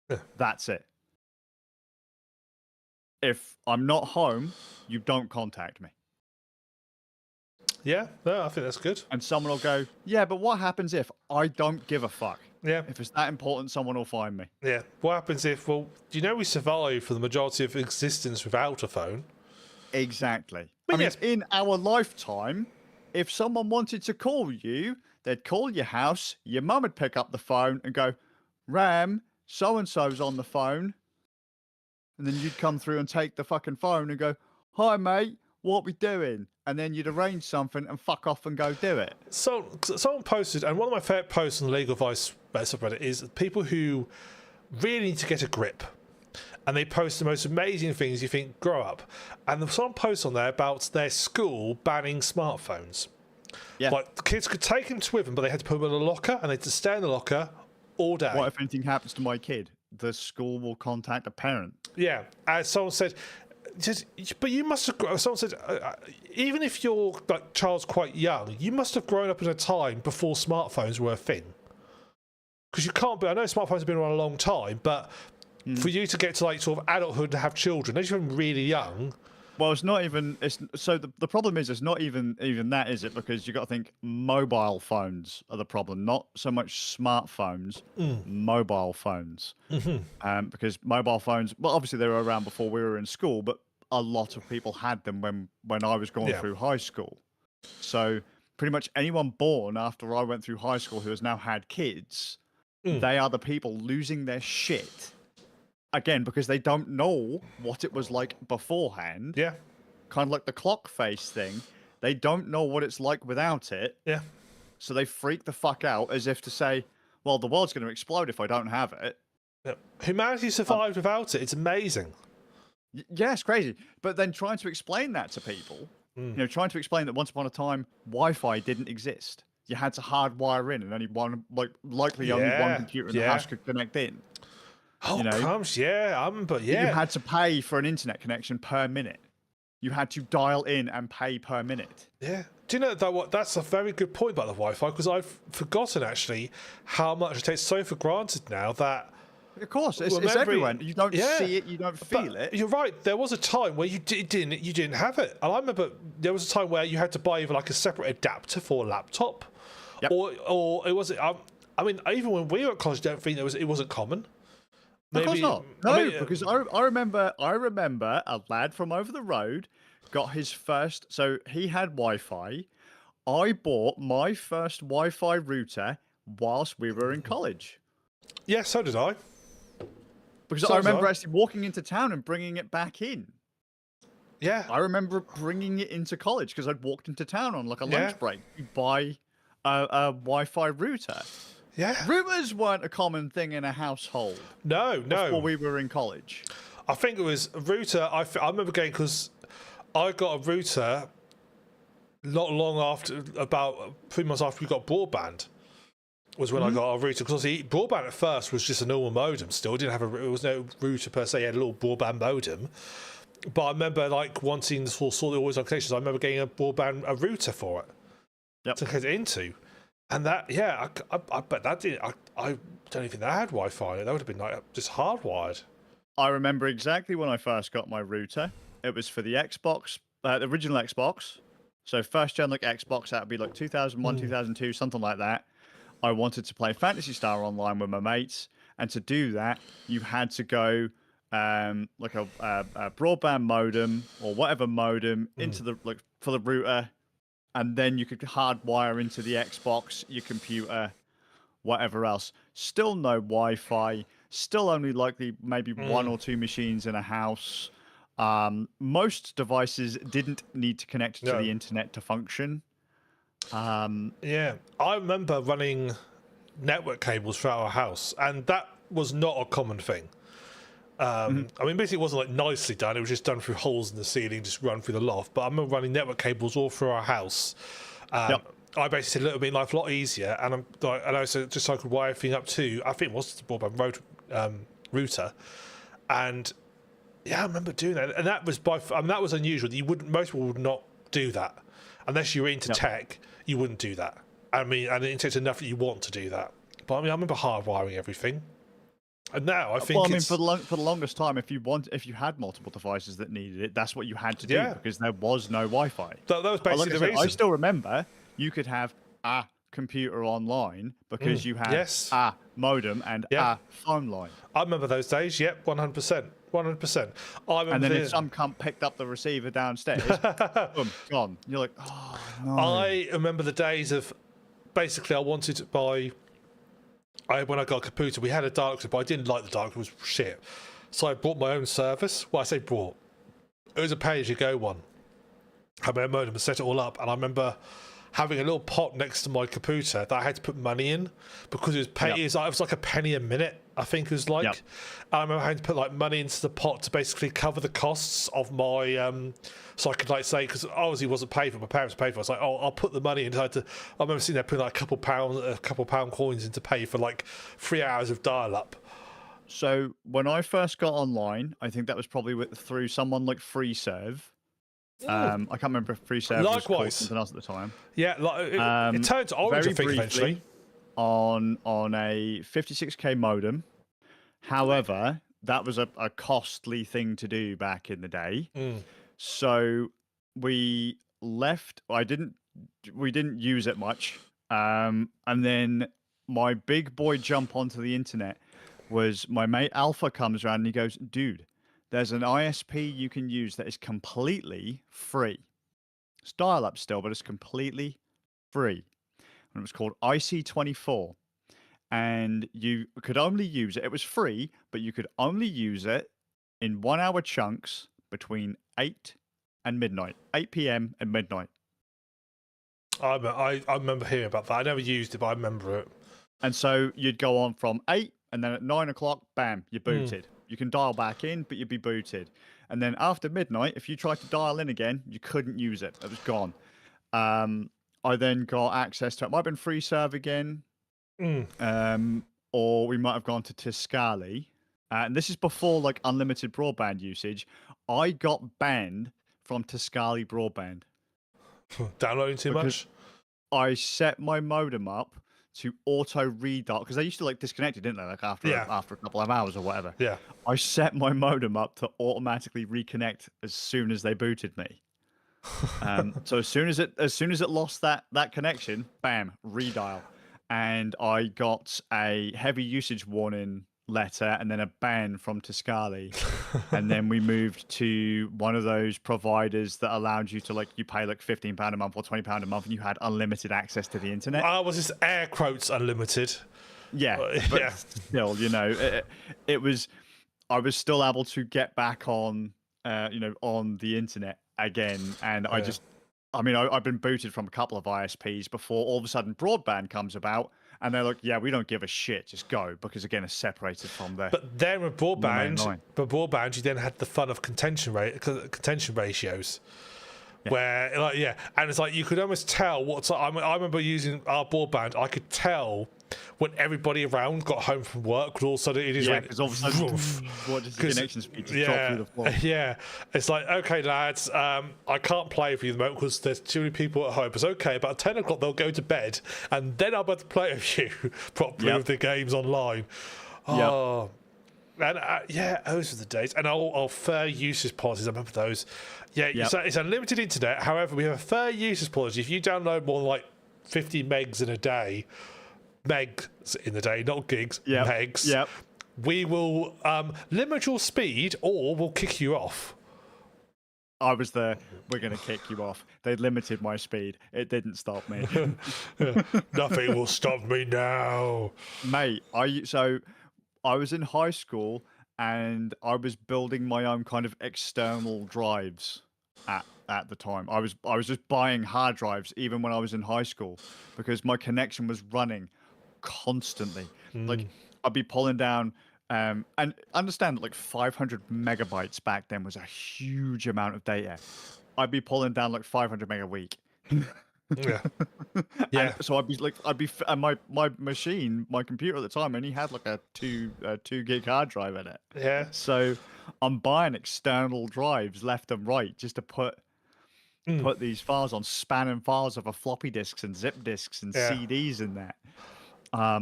Yeah. That's it. If I'm not home, you don't contact me. Yeah, no, I think that's good. And someone will go, yeah, but what happens if I don't give a fuck? Yeah. If it's that important, someone will find me. Yeah. What happens if, do you know we survived for the majority of existence without a phone? Exactly. I mean, in our lifetime, if someone wanted to call you, they'd call your house, your mum would pick up the phone and go, Ram, so-and-so's on the phone. And then you'd come through and take the fucking phone and go, hi, mate, what we doing? And then you'd arrange something and fuck off and go do it. So someone posted, and one of my favourite posts on the Legal Advice subreddit is people who really need to get a grip. And they post the most amazing things you think, grow up. And someone posts on there about their school banning smartphones. Yeah. Like, the kids could take them with them, but they had to put them in a locker, and they had to stay in the locker all day. What if anything happens to my kid? The school will contact a parent. Yeah. As someone said, but you must have. Someone said, even if your child's quite young, you must have grown up at a time before smartphones were a thing. Because you can't be. I know smartphones have been around a long time, but for you to get to sort of adulthood and have children, as you're really young. Well, it's not even. So the problem is, it's not even that, is it? Because you got to think mobile phones are the problem, not so much smartphones. Mobile phones, because mobile phones. Well, obviously they were around before we were in school, but a lot of people had them when I was going through high school. So pretty much anyone born after I went through high school who has now had kids, they are the people losing their shit. Again, because they don't know what it was like beforehand. Yeah. Kind of like the clock face thing. They don't know what it's like without it. Yeah. So they freak the fuck out as if to say, well, the world's going to explode if I don't have it. Yeah. Humanity survived without it. It's amazing. Yeah, it's crazy. But then trying to explain that to people You know, trying to explain that once upon a time Wi-Fi didn't exist. You had to hardwire in, and only one, likely only one computer in the house could connect in. Oh, crumbs, yeah, I remember, yeah. You had to pay for an internet connection per minute. You had to dial in and pay per minute. Yeah. Do you know that? That's a very good point about the Wi-Fi, because I've forgotten actually how much it takes so for granted now that. Of course, it's everywhere. You don't see it, you don't feel it. You're right. There was a time where you didn't have it, and I remember there was a time where you had to buy either like a separate adapter for a laptop, or it was. I mean, even when we were at college, I don't think it wasn't common. Maybe, of course not. No, because I remember a lad from over the road got his first. So he had Wi-Fi. I bought my first Wi-Fi router whilst we were in college. Yeah, so did I. Because I remember actually walking into town and bringing it back in. Yeah. I remember bringing it into college because I'd walked into town on like a lunch break to buy a Wi-Fi router. Yeah. Routers weren't a common thing in a household. No. Before we were in college. I think it was a router. I remember going, because I got a router not long after, about 3 months after we got broadband, was when I got a router. Because obviously broadband at first was just a normal modem still. It didn't have it was no router per se. It had a little broadband modem. But I remember like wanting to sort the always on connections. I remember getting a router for it to get it into. And that, I bet that didn't. I don't even think that had Wi-Fi. That would have been like just hardwired. I remember exactly when I first got my router. It was for the Xbox, the original Xbox. So first gen like Xbox, that would be like 2001, 2002, something like that. I wanted to play Phantasy Star Online with my mates, and to do that, you had to go like a broadband modem or whatever modem into the for the router. And then you could hardwire into the Xbox, your computer, whatever else. Still no Wi-Fi. Still only likely maybe one or two machines in a house. Most devices didn't need to connect to the internet to function. Yeah, I remember running network cables throughout our house, and that was not a common thing. I mean, basically, it wasn't like nicely done. It was just done through holes in the ceiling, just run through the loft. But I remember running network cables all through our house. I basically said, "Look, it made life a lot easier." And I'm like, and I said, just so I could wire everything up to, I think it was the broadband router. And yeah, I remember doing that. And that was that was unusual. Most people would not do that unless you were into tech. You wouldn't do that. I mean, and it takes enough that you want to do that. But I mean, I remember hardwiring everything. And now I think for the longest time, if you had multiple devices that needed it, that's what you had to do because there was no Wi-Fi. That was basically the reason. I still remember you could have a computer online because you had a modem and a phone line. I remember those days. Yep, 100%. 100%. And then if some cunt picked up the receiver downstairs, boom, gone. You're like, oh no. I remember the days of basically I wanted to buy. When I got a computer, we had a dark, but I didn't like the dark. It was shit. So I bought my own service. Well, I say bought. It was a pay-as-you-go one. I had my own modem and set it all up. And I remember having a little pot next to my computer that I had to put money in because it was like a penny a minute, I think it was like. Yep. I remember having to put like money into the pot to basically cover the costs of my so I could like say, because obviously it wasn't paid for, my parents paid for it. I was like, oh, I'll put the money in. I remember sitting there putting like a couple pound coins in to pay for like 3 hours of dial-up. So when I first got online, I think that was probably through someone like FreeServe. I can't remember if FreeServe was called something else at the time. Yeah, it turned to Orange, I think, eventually. On a 56k modem. However, that was a costly thing to do back in the day. So we left. We didn't use it much. And then my big boy jump onto the internet was my mate Alpha comes around and he goes, dude, there's an ISP you can use that is completely free. It's dial-up still, but it's completely free. And it was called IC24. And you could only use it. It was free, but you could only use it in 1 hour chunks between 8 and midnight. 8 p.m. and midnight. I remember hearing about that. I never used it, but I remember it. And so you'd go on from 8, and then at 9 o'clock, bam, you're booted. You can dial back in, but you'd be booted. And then after midnight, if you tried to dial in again, you couldn't use it. It was gone. I then got access to it. Might have been free serve again. Or we might have gone to Tiscali. And this is before like unlimited broadband usage. I got banned from Tiscali broadband. Downloading too much? I set my modem up to auto redial because they used to like disconnect it, didn't they? Like after a couple of hours or whatever. Yeah. I set my modem up to automatically reconnect as soon as they booted me. So as soon as it lost that connection, bam, redial. And I got a heavy usage warning letter and then a ban from Tiscali. And then we moved to one of those providers that allowed you to you pay like £15 a month or £20 a month and you had unlimited access to the internet. Was this air quotes unlimited? Yeah, but still, it was. I was still able to get back on, on the internet again, and I've been booted from a couple of ISPs before all of a sudden broadband comes about, and they're like, "Yeah, we don't give a shit, just go," because again, it's separated from the. But then with broadband, you then had the fun of contention ratios. Yeah. And it's like you could almost tell what's. I remember using our broadband. I could tell when everybody around got home from work. All of a sudden, it is because all of a sudden, what does the connection speed just drop through the floor? Yeah, it's like, okay, lads, I can't play for you at the moment because there's too many people at home. It's okay. About 10 o'clock, they'll go to bed, and then I'm about to play with you properly with the games online. Oh. And those were the days. And our fair usage policies, I remember those. Yeah, so it's unlimited internet. However, we have a fair usage policy. If you download more than like 50 megs in a day, megs in the day, not gigs, megs, we will limit your speed or we'll kick you off. I was there. We're going to kick you off. They limited my speed. It didn't stop me. Nothing will stop me now. Mate, I was in high school and I was building my own kind of external drives at the time. I was just buying hard drives even when I was in high school because my connection was running constantly. Like I'd be pulling down and understand like 500 megabytes back then was a huge amount of data. I'd be pulling down like 500 meg a week. Yeah. And so my machine, my computer at the time only had like a 2 gig hard drive in it. Yeah. So I'm buying external drives left and right just to put these files on, spanning files over floppy disks and zip disks and CDs in that. I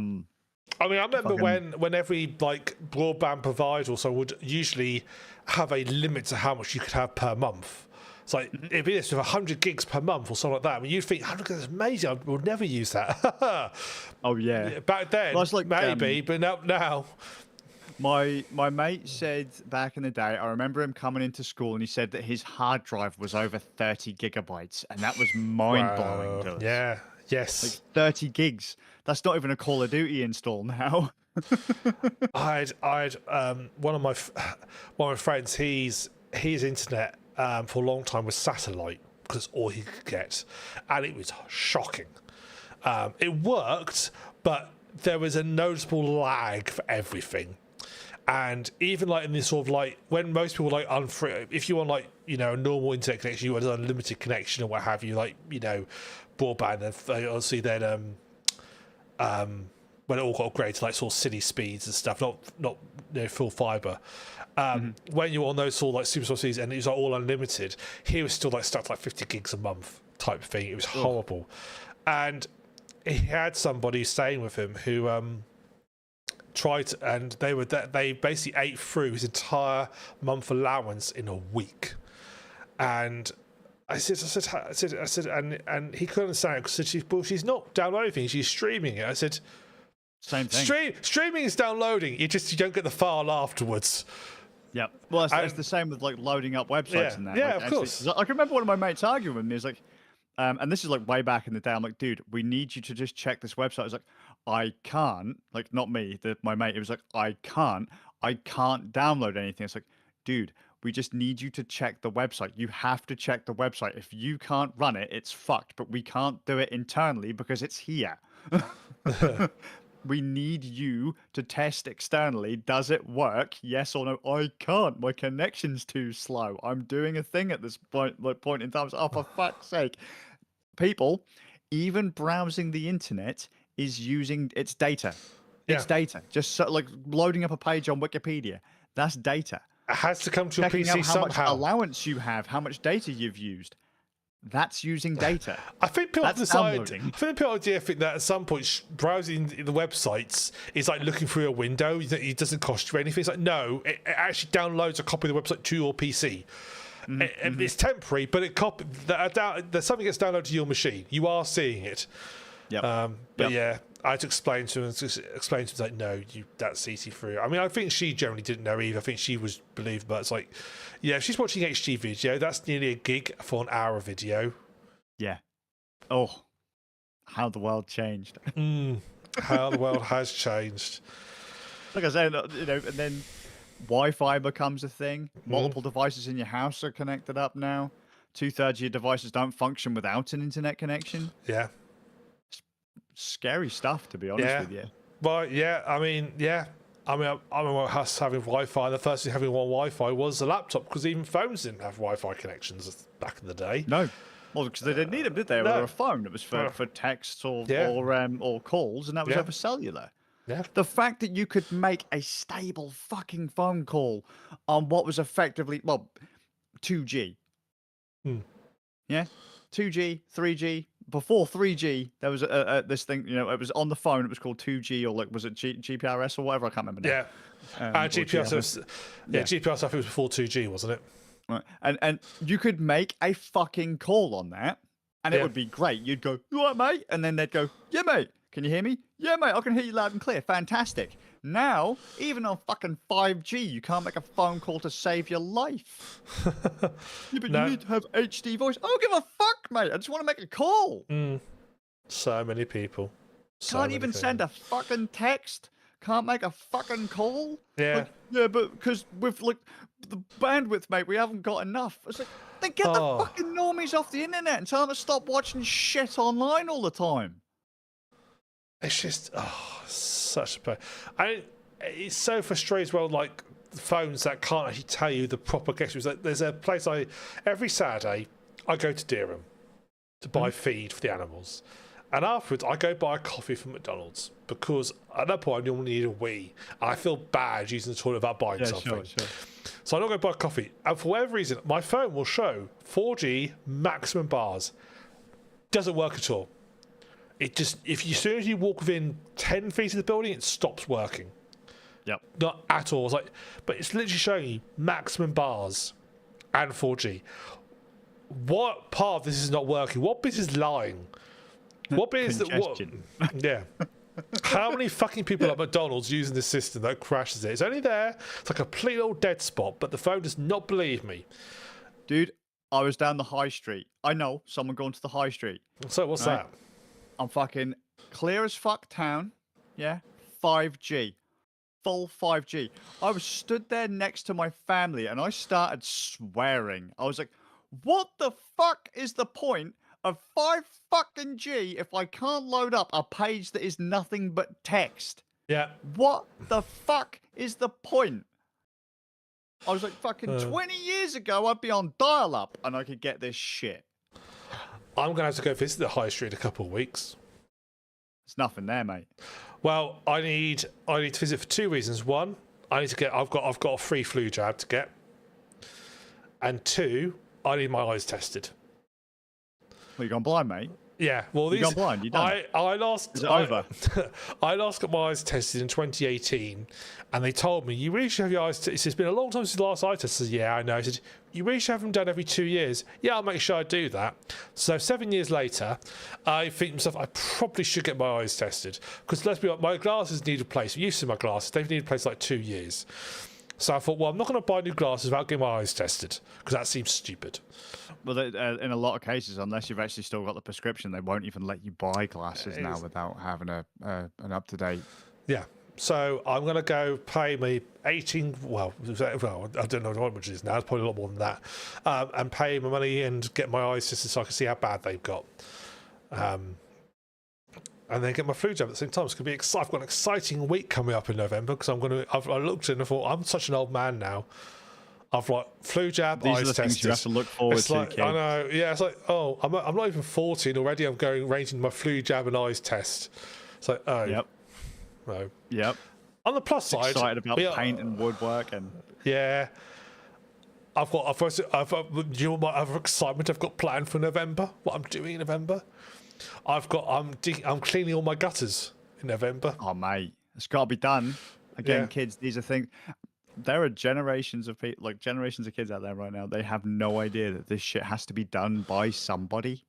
remember when every like broadband provider also would usually have a limit to how much you could have per month. It's like, it'd be this with 100 gigs per month or something like that. I mean, you'd think, 100 gigs is amazing. I would never use that. Oh, yeah. Back then, well, like, maybe, but now. My mate said back in the day, I remember him coming into school and he said that his hard drive was over 30 gigabytes. And that was mind-blowing to us. Yeah, yes. Like 30 gigs. That's not even a Call of Duty install now. I had one of my friends, his internet for a long time was satellite because all he could get, and it was shocking. It worked, but there was a noticeable lag for everything. And even like in this sort of like when most people like if you want like a normal internet connection, you want an unlimited connection or what have you, like broadband, and obviously then when it all got upgraded to like sort of city speeds and stuff, not full fiber. When you're on those sort of like super speeds and it was like all unlimited, he was still like stuck to like 50 gigs a month type of thing. It was horrible. And he had somebody staying with him who tried and they basically ate through his entire month allowance in a week. And I said, and he couldn't understand it because she's not downloading things, she's streaming it. I said, same thing. Streaming is downloading. You don't get the file afterwards. Yep. Well, it's the same with like loading up websites and that. Yeah, like, of course. I can remember one of my mates arguing with me. He's like, and this is like way back in the day. I'm like, dude, we need you to just check this website. He's like, I can't. Like, not me, my mate. It was like, I can't download anything. It's like, dude, we just need you to check the website. You have to check the website. If you can't run it, it's fucked. But we can't do it internally because it's here. We need you to test externally. Does it work? Yes or no? I can't. My connection's too slow. I'm doing a thing at this point in time. So, oh, for fuck's sake. People, even browsing the internet is using its data. It's data. Just so, like loading up a page on Wikipedia. That's data. It has to come to your Checking PC out how somehow. much allowance you have, how much data you've used. That's using data. I think people That's decide. downloading. I think people think that at some point browsing the websites is like looking through a window. It doesn't cost you anything. It's like no, it actually downloads a copy of the website to your PC. It's temporary, but something gets downloaded to your machine. You are seeing it. Yep. But yeah, I had to explain to him. Like, no, that's CC through. I mean, I think she generally didn't know either. I think she was believed, but it's like, yeah, if she's watching HD video, that's nearly a gig for an hour of video. Yeah. Oh, how the world changed. How the world has changed. Like I said, and then Wi-Fi becomes a thing. Multiple devices in your house are connected up now. 2/3 of your devices don't function without an internet connection. Yeah. Scary stuff, to be honest with you. Well, yeah, I mean, I remember us having Wi-Fi. The first thing having Wi-Fi was a laptop, because even phones didn't have Wi-Fi connections back in the day. No, well, because they didn't need them, did they? No. Or a phone. It was for texts or calls, and that was over cellular. Yeah. The fact that you could make a stable fucking phone call on what was effectively 2G. Yeah, 2G, 3G. Before 3G, there was this thing, it was on the phone. It was called 2G, or like, was it GPRS or whatever? I can't remember now. Yeah, GPRS. GPRS. I think it was before 2G, wasn't it? Right. And you could make a fucking call on that, and it would be great. You'd go, "You all right, mate?" And then they'd go, "Yeah, mate. Can you hear me? Yeah, mate. I can hear you loud and clear. Fantastic." Now, even on fucking 5G, you can't make a phone call to save your life. Yeah, but you need to have HD voice. I don't give a fuck, mate. I just want to make a call. So many people. Can't even send a fucking text. Can't make a fucking call. Yeah. Like, yeah, but because with like the bandwidth, mate, we haven't got enough. It's like, then get the fucking normies off the internet and tell them to stop watching shit online all the time. It's just such a pain. It's so frustrating as well. Like phones that can't actually tell you the proper gestures. Like, there's a place every Saturday I go to Dereham to buy feed for the animals, and afterwards I go buy a coffee from McDonald's, because at that point I normally need a wee, and I feel bad using the toilet without buying something. Sure. So I'm not going to buy a coffee, and for whatever reason my phone will show 4G maximum bars. Doesn't work at all. It just, as soon as you walk within 10 feet of the building, it stops working. Yep. Not at all. But it's literally showing you maximum bars and 4G. What part of this is not working? What bit is lying? What bit is that? Yeah. How many fucking people at McDonald's using this system that crashes it? It's only there. It's like a complete little dead spot, but the phone does not believe me. Dude, I was down the high street. I know someone going to the high street. So what's that? I'm fucking clear as fuck town. Yeah. 5G. Full 5G. I was stood there next to my family and I started swearing. I was like, what the fuck is the point of 5 fucking G if I can't load up a page that is nothing but text? Yeah. What the fuck is the point? I was like, fucking 20 years ago, I'd be on dial-up and I could get this shit. I'm going to have to go visit the high street in a couple of weeks. There's nothing there, mate. Well, I need to visit for 2 reasons. One, I've got a free flu jab to get. And 2, I need my eyes tested. Well, you gone blind, mate? Yeah, well, you gone blind. You done? I last. Is it over? I last got my eyes tested in 2018, and they told me you really should have your eyes. It's been a long time since the last eye test. I said, yeah, I know. I said, you really should have them done every 2 years. Yeah, I'll make sure I do that. So 7 years later, I think to myself, I probably should get my eyes tested, because let's be honest, my glasses need replaced. I'm used to my glasses; they've needed replaced like 2 years. So I thought, well, I'm not going to buy new glasses without getting my eyes tested, because that seems stupid. Well, in a lot of cases, unless you've actually still got the prescription, they won't even let you buy glasses now without having an up-to-date. Yeah. So I'm going to go pay me 18. Well, I don't know how much it is now. It's probably a lot more than that. And pay my money and get my eyes tested so I can see how bad they've got. And and then get my flu jab at the same time. It's going to be I've got an exciting week coming up in November because I looked in and thought, I'm such an old man now. I've like flu jab, These eyes are the tested. things you have to look forward It's to, like, kid. I know, yeah. It's like, oh, I'm not even 40 and already I'm going arranging my flu jab and eyes test. It's like, oh, Yep. no. Yep. On the plus side, Excited about paint and woodwork and yeah. I've got you know my other excitement I've got planned for November. What I'm doing in November, I'm cleaning all my gutters in November. oh mate, it's got to be done. Again, Yeah. kids, these are things. There are generations of people, like generations of kids out there right now. They have no idea that this shit has to be done by somebody.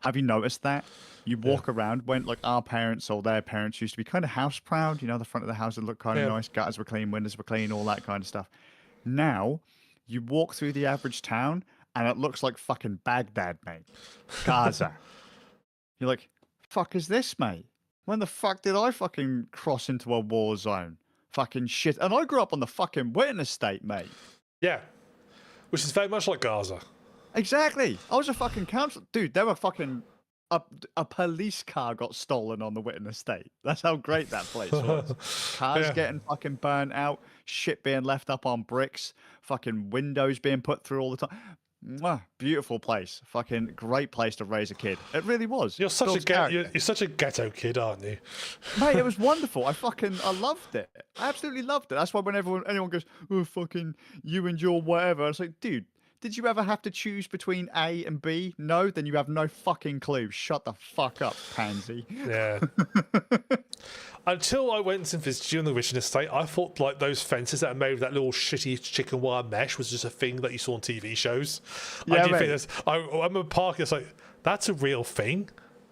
Have you noticed that? You walk around when like our parents or their parents used to be kind of house proud. You know, the front of the house would look kind of nice, gutters were clean, windows were clean, all that kind of stuff. Now, you walk through the average town and it looks like fucking Baghdad, mate. Gaza. You're like, fuck is this, mate? When the fuck did I fucking cross into a war zone? Fucking shit. And I grew up on the fucking Witten estate, mate. Yeah, which is very much like Gaza. Exactly. I was a fucking council. Dude, there were fucking... A police car got stolen on the Witten estate. That's how great that place was. Cars getting fucking burnt out, shit being left up on bricks, fucking windows being put through all the time. Mwah, beautiful place. Fucking great place to raise a kid. It really was. You're such a ghetto kid, aren't you? Mate, it was wonderful. I loved it. I absolutely loved it. That's why when anyone goes, oh, fucking you and your whatever, I was like, dude, did you ever have to choose between A and B? No? Then you have no fucking clue. Shut the fuck up, pansy. Yeah. Until I went and visited you in the Witten estate, I thought like those fences that are made with that little shitty chicken wire mesh was just a thing that you saw on TV shows. Yeah, I remember parking. It's like, that's a real thing.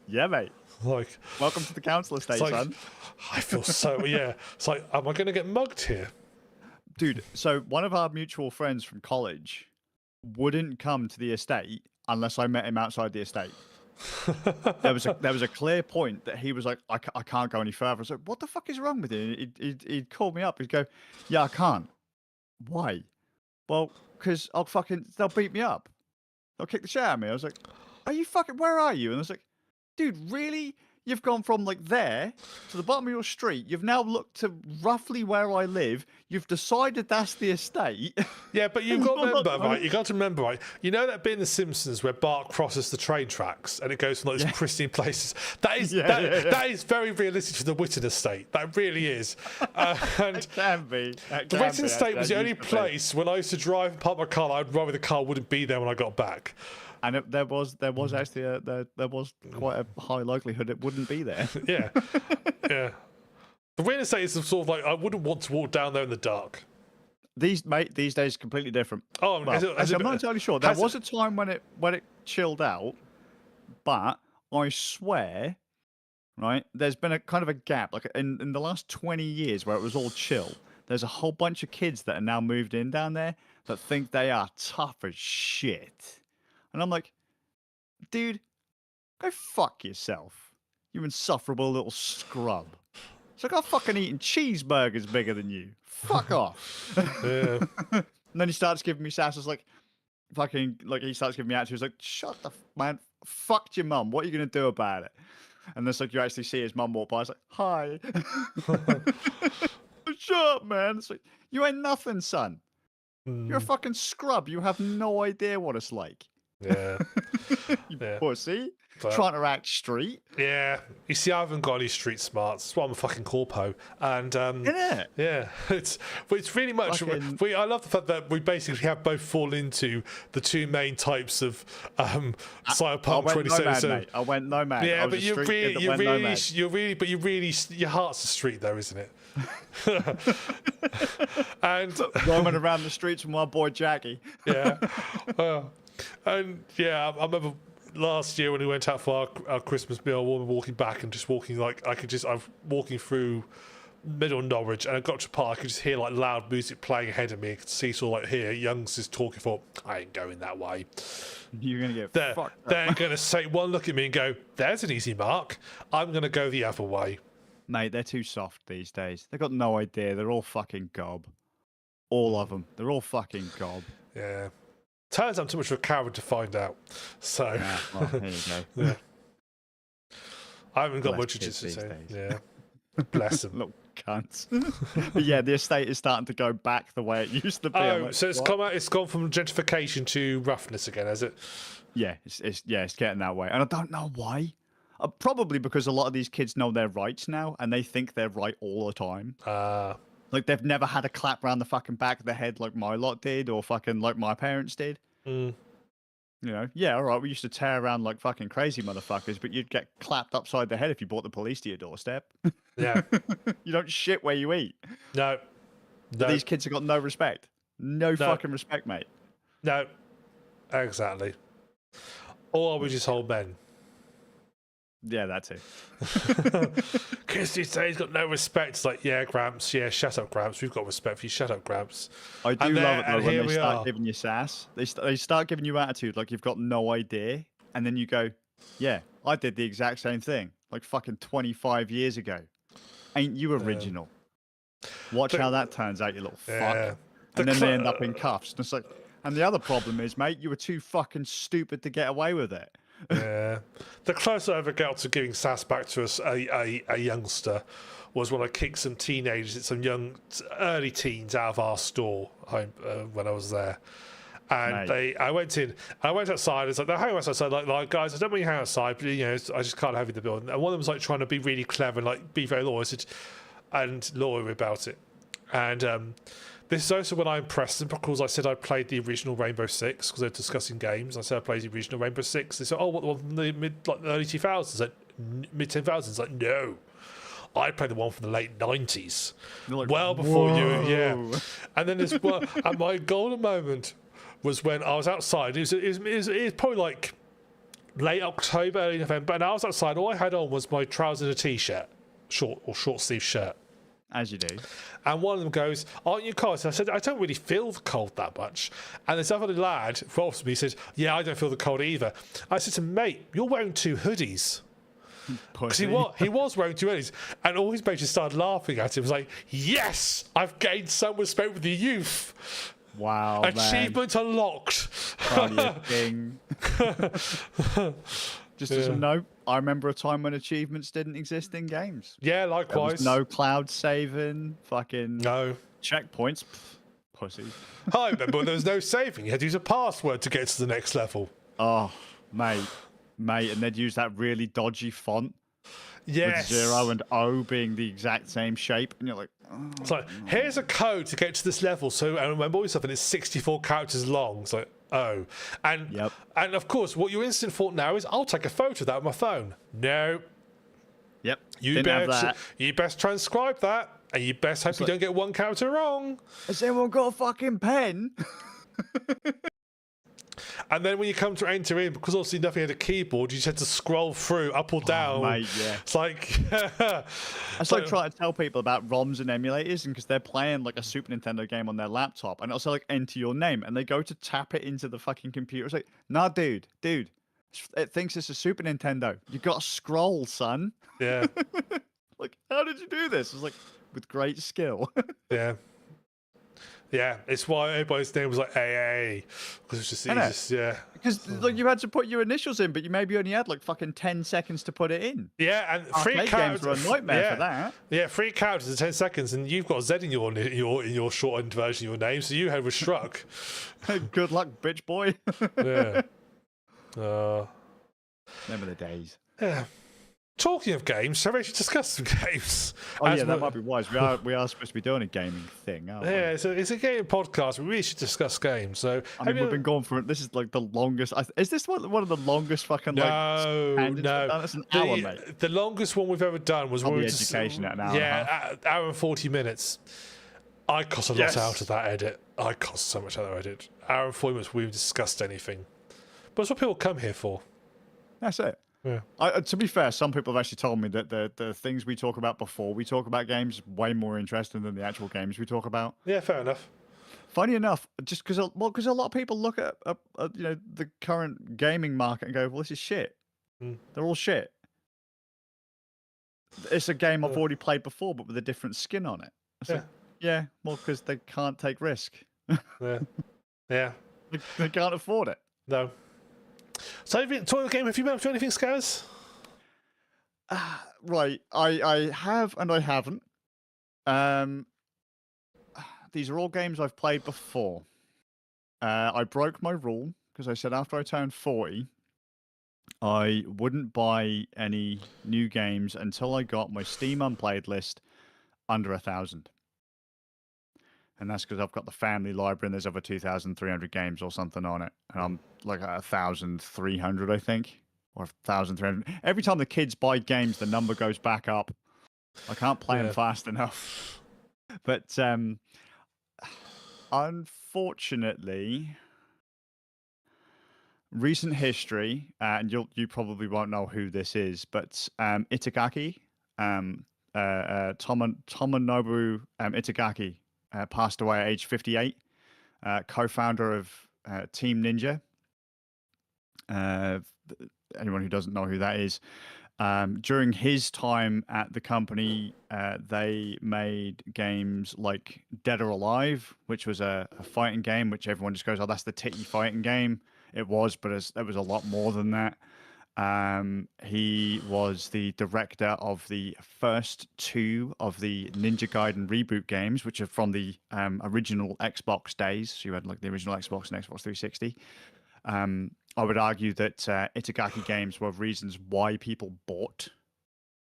Yeah, mate. Like, welcome to the council estate, like, son. I feel so yeah. It's like, am I going to get mugged here, dude? So one of our mutual friends from college wouldn't come to the estate unless I met him outside the estate. there was a clear point that he was like, I can't go any further. I was like, what the fuck is wrong with you? He'd call me up. He'd go, yeah, I can't. Why? Well, because they'll beat me up. They'll kick the shit out of me. I was like, where are you? And I was like, dude, really? You've gone from like there to the bottom of your street. You've now looked to roughly where I live. You've decided that's the estate. Yeah, but you've got to remember, right? You got to remember, right? You know that bit in The Simpsons where Bart crosses the train tracks and it goes from like these pristine places. That is very realistic for the Witten estate. That really is. And it can be. The Witten estate was the only place when I used to drive and park my car, I'd rather the car wouldn't be there when I got back. And there was actually there was quite a high likelihood it wouldn't be there. Yeah, yeah. The Witten estate is sort of like I wouldn't want to walk down there in the dark. These days completely different. Oh, well, I'm not entirely sure. There was a time when it chilled out, but I swear, right? There's been a kind of a gap, like in the last 20 years, where it was all chill. There's a whole bunch of kids that are now moved in down there that think they are tough as shit. And I'm like, dude, go fuck yourself. You insufferable little scrub. It's like, I'm fucking eating cheeseburgers bigger than you. Fuck off. Yeah. And then he starts giving me sass. I was like, he starts giving me attitude. He's like, shut the man. Fucked your mum. What are you going to do about it? And then it's like, you actually see his mum walk by. I was like, hi. Shut up, man. It's like, you ain't nothing, son. You're a fucking scrub. You have no idea what it's like. Yeah. You pussy. But, trying to act street. Yeah. You see, I haven't got any street smarts. That's why I'm a fucking corpo. And yeah, it's really much. I love the fact that we basically have both fallen into the two main types of Cyberpunk 2077. I went nomad. Yeah, but your heart's a street though, isn't it? And roaming around the streets with my boy Jackie. Yeah. And yeah, I remember last year when we went out for our Christmas meal, we were walking back and just walking like I was walking through middle Norwich and I got to a part I could just hear like loud music playing ahead of me. I could see sort of like hear youngsters talking. For I ain't going that way. You're gonna get fucked up. They're gonna say one look at me and go, "There's an easy mark." I'm gonna go the other way. Mate, they're too soft these days. They've got no idea. They're all fucking gob. All of them. They're all fucking gob. Yeah. Turns out I'm too much of a coward to find out. So, well, there you go. Yeah. I haven't got Bless much kids to these say. days. Yeah, bless them. Little cunts. But yeah, the estate is starting to go back the way it used to be. I'm Oh, like, so it's what? come out. It's gone from gentrification to roughness again, has it? Yeah, it's getting that way, and I don't know why. Probably because a lot of these kids know their rights now, and they think they're right all the time. Like they've never had a clap round the fucking back of the head like my lot did, or fucking like my parents did. Mm. You know, yeah, all right. We used to tear around like fucking crazy motherfuckers, but you'd get clapped upside the head if you brought the police to your doorstep. Yeah. You don't shit where you eat. No. But these kids have got no respect. No fucking respect, mate. No. Exactly. Or are we just old men? Yeah, that too. Kids these days got no respect. It's like, yeah, Gramps, yeah, shut up, Gramps. We've got respect for you. Shut up, Gramps. I do And love there- it though and when here they we start are. giving you sass. They start giving you attitude like you've got no idea, and then you go, "Yeah, I did the exact same thing like fucking 25 years ago. Ain't you original? Watch how that turns out, you little Yeah. fuck." And then they end up in cuffs. And it's like, and the other problem is, mate, you were too fucking stupid to get away with it. Yeah. The closest I ever got to giving sass back to a youngster was when I kicked some teenagers, some early teens out of our store when I was there. And Mate. I went outside. It's like they're hanging outside. Like guys, I don't want you hang outside, but I just can't have you in the building. And one of them was like trying to be really clever and like be very loyal. And loyal about it. And this is also when I impressed them because I said I played the original Rainbow Six because they're discussing games. I said I played the original Rainbow Six. They said, "Oh, what the one from the early 2000s?" Like mid 2000s. Like, no, I played the one from the late 90s, Like, well before you. whoa. Yeah. And then there's one, and my golden moment was when I was outside. It was probably like late October, early November, and I was outside. All I had on was my trousers and a t-shirt, short sleeve shirt. As you do. And one of them goes, "Aren't you cold?" So I said, "I don't really feel the cold that much." And this other lad, follows me, said, "Yeah, I don't feel the cold either." I said to him, "Mate, you're wearing two hoodies." Because he was wearing two hoodies. And all his mates just started laughing at him. It was like, "Yes, I've gained some respect with the youth. Wow, Achievement unlocked." Proud of you, king. Just as a note, I remember a time when achievements didn't exist in games. Yeah, There likewise. was no cloud saving, fucking No. checkpoints. Pussies. I remember when there was no saving. You had to use a password to get to the next level. Oh, mate, and they'd use that really dodgy font Yes. with 0 and O being the exact same shape, and you're like, oh. It's like, here's a code to get to this level. So, and remember all stuff, and it's 64 characters long. It's like, oh. And and of course, what your instant thought now is, I'll take a photo of that on my phone. No. Yep. You best transcribe that, and you best hope you don't get one character wrong. Has anyone got a fucking pen? And then when you come to enter in, because obviously nothing had a keyboard, you just had to scroll through up or down. Mate, yeah. It's like It's like trying to tell people about ROMs and emulators, and because they're playing like a Super Nintendo game on their laptop, and also like enter your name, and they go to tap it into the fucking computer. It's like, nah, dude, it thinks it's a Super Nintendo. You got to scroll, son. Yeah. Like, how did you do this? It's like with great skill. Yeah. Yeah, it's why everybody's name was like AA, because it's just yeah. Because like you had to put your initials in, but you maybe only had like fucking 10 seconds to put it in. Yeah, and Arcade free characters games were a nightmare for that. Yeah, 3 characters in 10 seconds, and you've got Z in your shortened version of your name, so you had was Shrug. Good luck, bitch boy. Yeah. Remember the days. Yeah. Talking of games, shall we actually discuss some games? Oh yeah, that might be wise. We are supposed to be doing a gaming thing, aren't we? Yeah, so it's a gaming podcast. We really should discuss games. So I mean, we've been going for it. This is like the longest. Is this one of the longest fucking like? No. That's an hour, mate. The longest one we've ever done was when we education at an hour. Yeah, hour and 40 minutes. I cost a lot out of that edit. I cost so much out of that edit. Hour and 40 minutes. We've discussed anything, but it's what people come here for. That's it. Yeah. To be fair, some people have actually told me that the things we talk about before we talk about games is way more interesting than the actual games we talk about. Yeah, fair enough. Funny enough, just because a lot of people look at the current gaming market and go, well, this is shit. They're all shit. It's a game I've already played before, but with a different skin on it. Like, yeah, well, because they can't take risk. Yeah. They can't afford it. No. So, talking of game, have you been up to anything, Skazz? Right. I have and I haven't. Um, these are all games I've played before. I broke my rule because I said after I turned 40, I wouldn't buy any new games until I got my Steam unplayed list under 1,000. And that's because I've got the family library and there's over 2,300 games or something on it. And I'm like at 1,300, I think, or 1,300. Every time the kids buy games, the number goes back up. I can't play them fast enough. But unfortunately, recent history, and you probably won't know who this is, but Itagaki, Tomonobu Itagaki, passed away at age 58. Co-founder of Team Ninja. Uh, Anyone who doesn't know who that is, during his time at the company, they made games like Dead or Alive, which was a fighting game, which everyone just goes, "Oh, that's the titty fighting game." It was, but it was a lot more than that. He was the director of the first two of the Ninja Gaiden reboot games, which are from the original Xbox days. So you had like the original Xbox and Xbox 360. I would argue that Itagaki games were reasons why people bought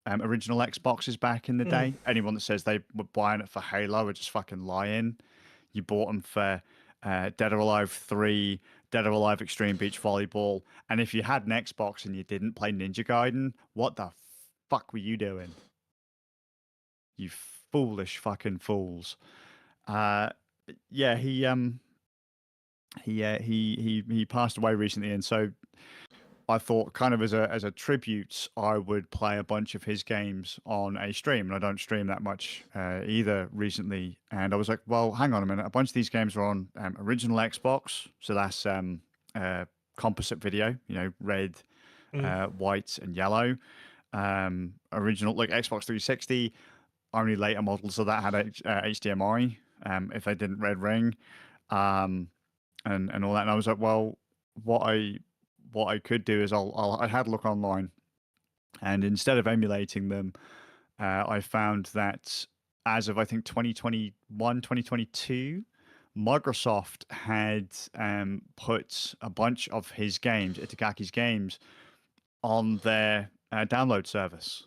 original Xboxes back in the day. Anyone that says they were buying it for Halo are just fucking lying. You bought them for Dead or Alive 3, Dead or Alive Extreme Beach Volleyball, and if you had an Xbox and you didn't play Ninja Gaiden, what the fuck were you doing? You foolish fucking fools. Yeah, he passed away recently, and so I thought, kind of as a tribute, I would play a bunch of his games on a stream, and I don't stream that much either recently. And I was like, well, hang on a minute, a bunch of these games are on original Xbox, so that's composite video, red, white, and yellow. Original like Xbox 360, only later models of that had HDMI. If they didn't, red ring, and all that. And I was like, well, what I could do is I had a look online, and instead of emulating them, I found that as of I think 2021, 2022, Microsoft had put a bunch of his games, Itagaki's games, on their download service.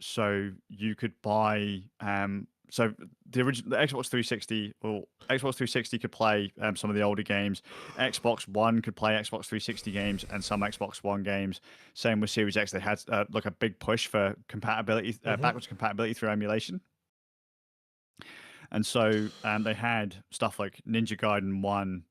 So you could buy so the original the Xbox 360 or Xbox 360 could play some of the older games. Xbox One could play Xbox 360 games and some Xbox One games. Same with Series X. They had like a big push for compatibility, backwards compatibility through emulation. And so they had stuff like Ninja Gaiden 1,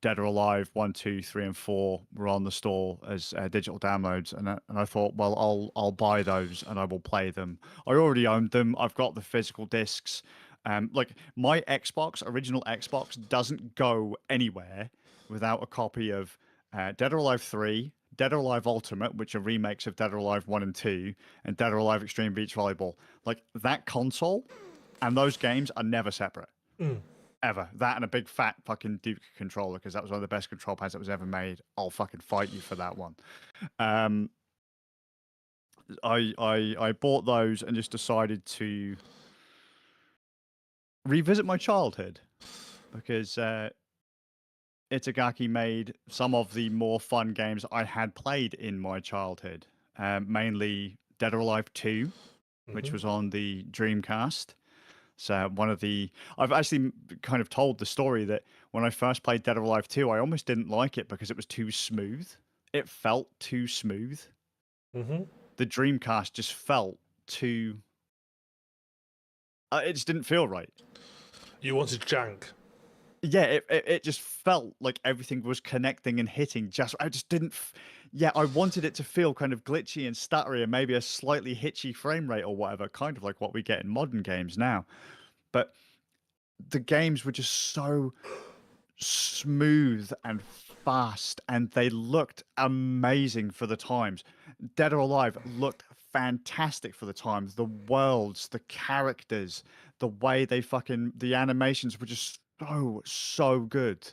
Dead or Alive 1, 2, 3, and 4 were on the store as digital downloads, and I thought, well, I'll buy those and I will play them. I already owned them. I've got the physical discs. Like my original Xbox, doesn't go anywhere without a copy of Dead or Alive 3, Dead or Alive Ultimate, which are remakes of Dead or Alive 1 and 2, and Dead or Alive Extreme Beach Volleyball. Like that console and those games are never separate. Ever. That and a big fat fucking Duke controller, because that was one of the best control pads that was ever made. I'll fucking fight you for that one. I bought those and just decided to revisit my childhood, because Itagaki made some of the more fun games I had played in my childhood. Mainly Dead or Alive 2, which was on the Dreamcast. So I've actually kind of told the story that when I first played Dead or Alive 2, I almost didn't like it because it was too smooth. It felt too smooth. The Dreamcast just felt too... it just didn't feel right. You wanted jank. Yeah, it just felt like everything was connecting and hitting. I just didn't... Yeah, I wanted it to feel kind of glitchy and stuttery and maybe a slightly hitchy frame rate or whatever, kind of like what we get in modern games now. But the games were just so smooth and fast, and they looked amazing for the times. Dead or Alive looked fantastic for the times. The worlds, the characters, the way the animations were just so good.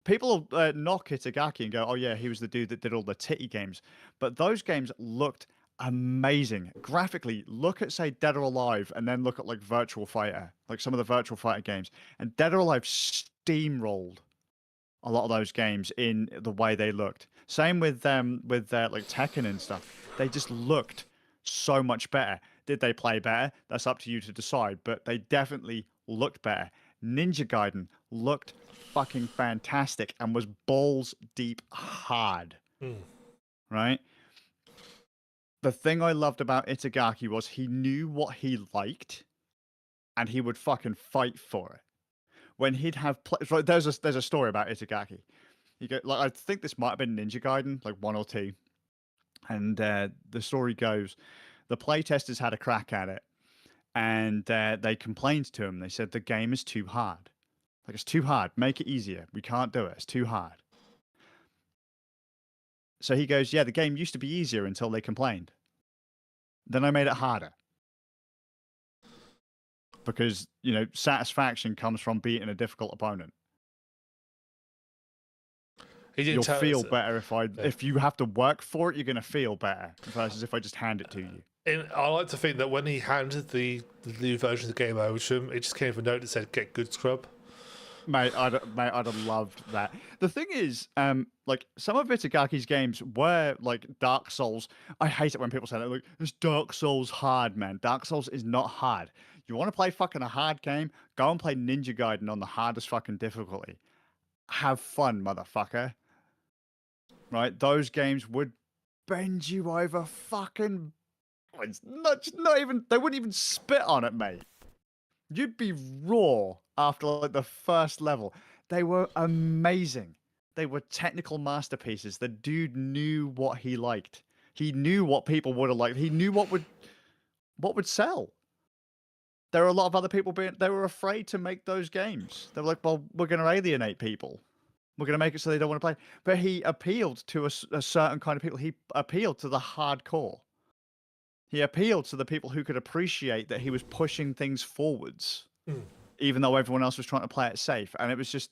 people knock Itagaki and go, "Oh yeah, he was the dude that did all the titty games," but those games looked amazing graphically. Look at say Dead or Alive, and then look at like Virtual Fighter, like some of the Virtual Fighter games, and Dead or Alive steamrolled a lot of those games in the way they looked. Same with like Tekken and stuff. They just looked so much better. Did they play better? That's up to you to decide. But they definitely looked better. Ninja Gaiden looked fucking fantastic and was balls deep hard. Right? The thing I loved about Itagaki was he knew what he liked and he would fucking fight for it. When he'd have there's a story about Itagaki. You go like I think this might have been Ninja Gaiden, like 1 or 2. And the story goes, the playtesters had a crack at it, and they complained to him. They said the game is too hard. Like it's too hard. Make it easier. We can't do it. It's too hard. So he goes, yeah, the game used to be easier until they complained. Then I made it harder. Because, you know, satisfaction comes from beating a difficult opponent. You'll feel better if you have to work for it. You're going to feel better versus if I just hand it to you. And I like to think that when he handed the new version of the game over to him, it just came with a note that said "Get good, scrub." Mate, I'd have loved that. The thing is, like some of Itagaki's games were like Dark Souls. I hate it when people say that. Like, "It's Dark Souls hard, man." Dark Souls is not hard. You want to play fucking a hard game? Go and play Ninja Gaiden on the hardest fucking difficulty. Have fun, motherfucker. Right? Those games would bend you over fucking. It's not even. They wouldn't even spit on it, mate. You'd be raw after like the first level. They were amazing. They were technical masterpieces. The dude knew what he liked. He knew what people would have liked. He knew what would sell. There were a lot of other people they were afraid to make those games. They were like, well, we're going to alienate people. We're going to make it so they don't want to play. But he appealed to a certain kind of people. He appealed to the hardcore. He appealed to the people who could appreciate that he was pushing things forwards, even though everyone else was trying to play it safe. And it was just,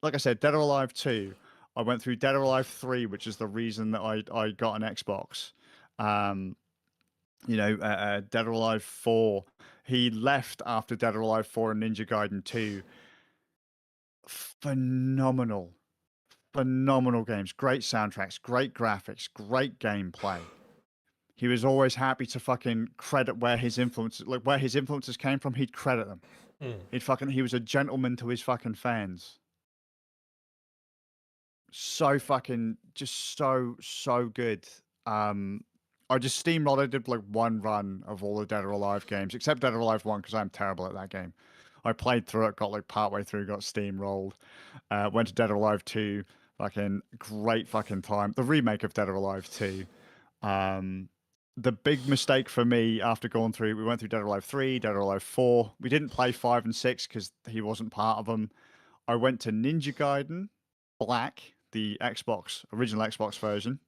like I said, Dead or Alive 2. I went through Dead or Alive 3, which is the reason that I got an Xbox. Dead or Alive 4. He left after Dead or Alive 4 and Ninja Gaiden 2. Phenomenal games. Great soundtracks, great graphics, great gameplay. He was always happy to fucking credit where his influences came from. He'd credit them. He was a gentleman to his fucking fans. So fucking just so good. I just steamrolled. I did like one run of all the Dead or Alive games, except Dead or Alive 1 because I'm terrible at that game. I played through it, got like partway through, got steamrolled. Went to Dead or Alive 2, fucking great fucking time. The remake of Dead or Alive 2. The big mistake for me after going through, we went through Dead or Alive 3, Dead or Alive 4. We didn't play 5 and 6 because he wasn't part of them. I went to Ninja Gaiden Black, the original Xbox version.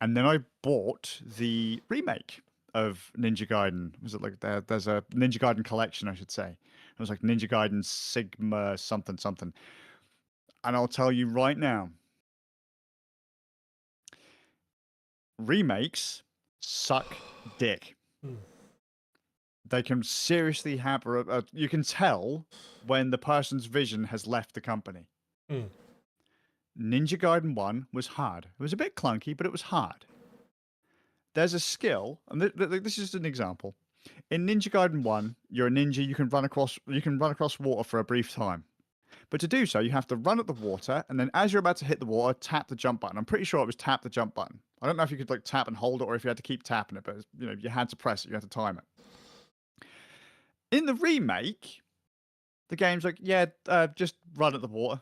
And then I bought the remake of Ninja Gaiden. Was it like there's a Ninja Gaiden collection, I should say. It was like Ninja Gaiden Sigma something. And I'll tell you right now, remakes suck dick. They can seriously hamper you can tell when the person's vision has left the company. Ninja Gaiden 1 was hard. It was a bit clunky, but it was hard. There's a skill, and this is just an example. In Ninja Gaiden 1, you're a ninja, you can run across water for a brief time. But to do so, you have to run at the water, and then as you're about to hit the water, tap the jump button. I'm pretty sure it was tap the jump button. I don't know if you could like tap and hold it, or if you had to keep tapping it, but you had to press it, you had to time it. In the remake, the game's like, just run at the water.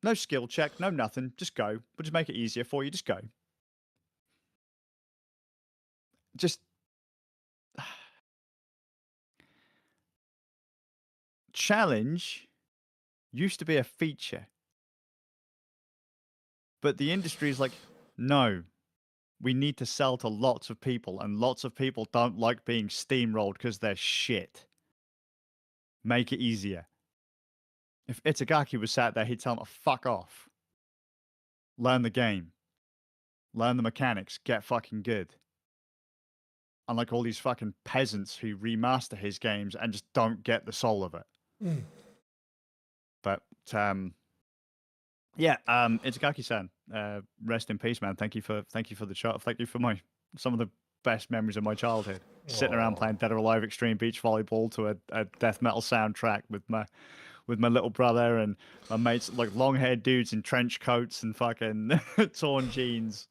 No skill check, no nothing. Just go. We'll just make it easier for you. Just go. Just challenge used to be a feature. But the industry is like, no, we need to sell to lots of people, and lots of people don't like being steamrolled because they're shit. Make it easier. If Itagaki was sat there, he'd tell him to fuck off, learn the game, learn the mechanics, get fucking good. Unlike all these fucking peasants who remaster his games and just don't get the soul of it. But yeah, Itagaki-san, rest in peace, man. Thank you for the shot. Thank you for some of the best memories of my childhood. Sitting around playing Dead or Alive Extreme Beach Volleyball to a death metal soundtrack with my little brother and my mates, like long-haired dudes in trench coats and fucking torn jeans,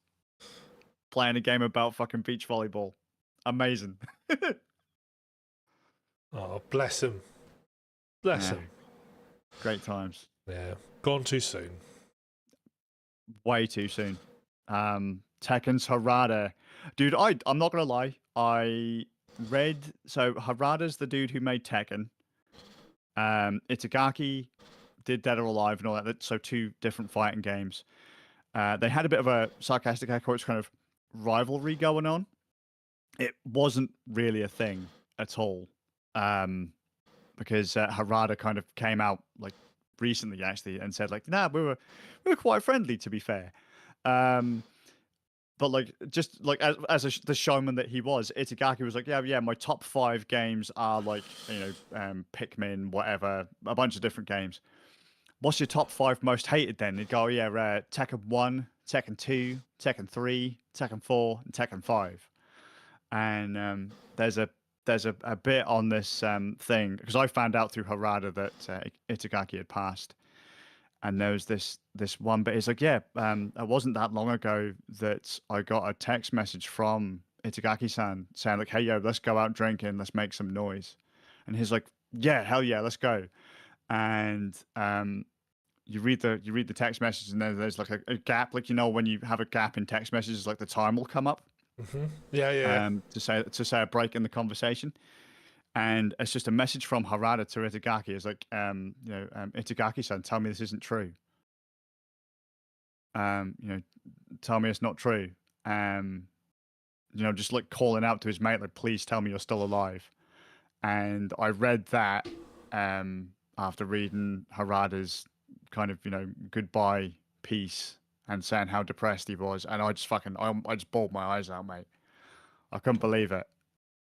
playing a game about fucking beach volleyball. Amazing. Oh, bless him. Bless him. Great times. Yeah. Gone too soon. Way too soon. Tekken's Harada. Dude, I'm not going to lie. I read... So, Harada's the dude who made Tekken. Itagaki did Dead or Alive and all that. So, 2 different fighting games. They had a bit of a sarcastic echo. It's kind of rivalry going on. It wasn't really a thing at all. Because Harada kind of came out like recently actually and said like, nah, we were quite friendly, to be fair. But like just like the showman that he was, Itagaki was like, yeah, my top 5 games are like, Pikmin, whatever, a bunch of different games. What's your top 5 most hated then? He'd go, Tekken 1, Tekken 2, Tekken 3, Tekken 4, and Tekken 5. And there's a bit on this thing, because I found out through Harada that Itagaki had passed. And there was this one bit. He's like, it wasn't that long ago that I got a text message from Itagaki-san saying like, hey, yo, let's go out drinking. Let's make some noise. And he's like, yeah, hell yeah, let's go. And you read the text message, and then there's like a gap. Like, when you have a gap in text messages, like the time will come up. Mm-hmm. Yeah. To say a break in the conversation. And it's just a message from Harada to Itagaki. It's like, Itagaki-san, tell me this isn't true. Tell me it's not true. Just like calling out to his mate, like, please tell me you're still alive. And I read that after reading Harada's kind of, goodbye piece and saying how depressed he was. And I just bawled my eyes out, mate. I couldn't believe it.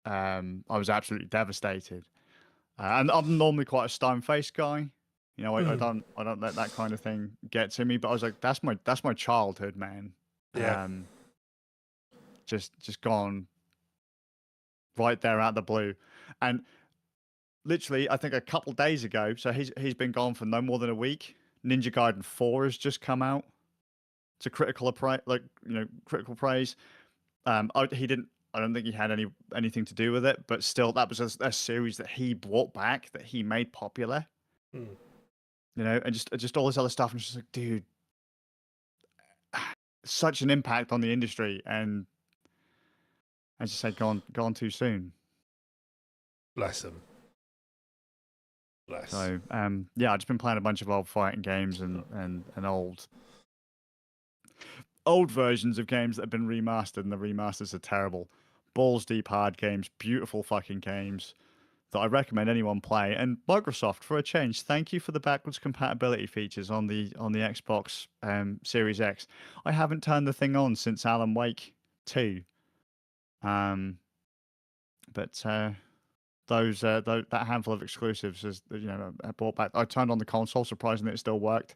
I was absolutely devastated, and I'm normally quite a stone-faced guy. I don't let that kind of thing get to me. But I was like, that's my childhood, man. Yeah. Just gone right there out of the blue, and literally, I think a couple days ago. So he's been gone for no more than a week. Ninja Gaiden 4 has just come out to critical praise. He didn't. I don't think he had anything to do with it, but still, that was a series that he brought back, that he made popular. And just all this other stuff. And just like, dude, such an impact on the industry, and as you say, gone too soon. Bless him. Bless. So, I've just been playing a bunch of old fighting games and old versions of games that have been remastered, and the remasters are terrible. Balls deep hard games, beautiful fucking games that I recommend anyone play. And Microsoft, for a change, thank you for the backwards compatibility features on the Xbox Series X. I haven't turned the thing on since Alan Wake 2. But that handful of exclusives is, I brought back. I turned on the console, surprisingly it still worked.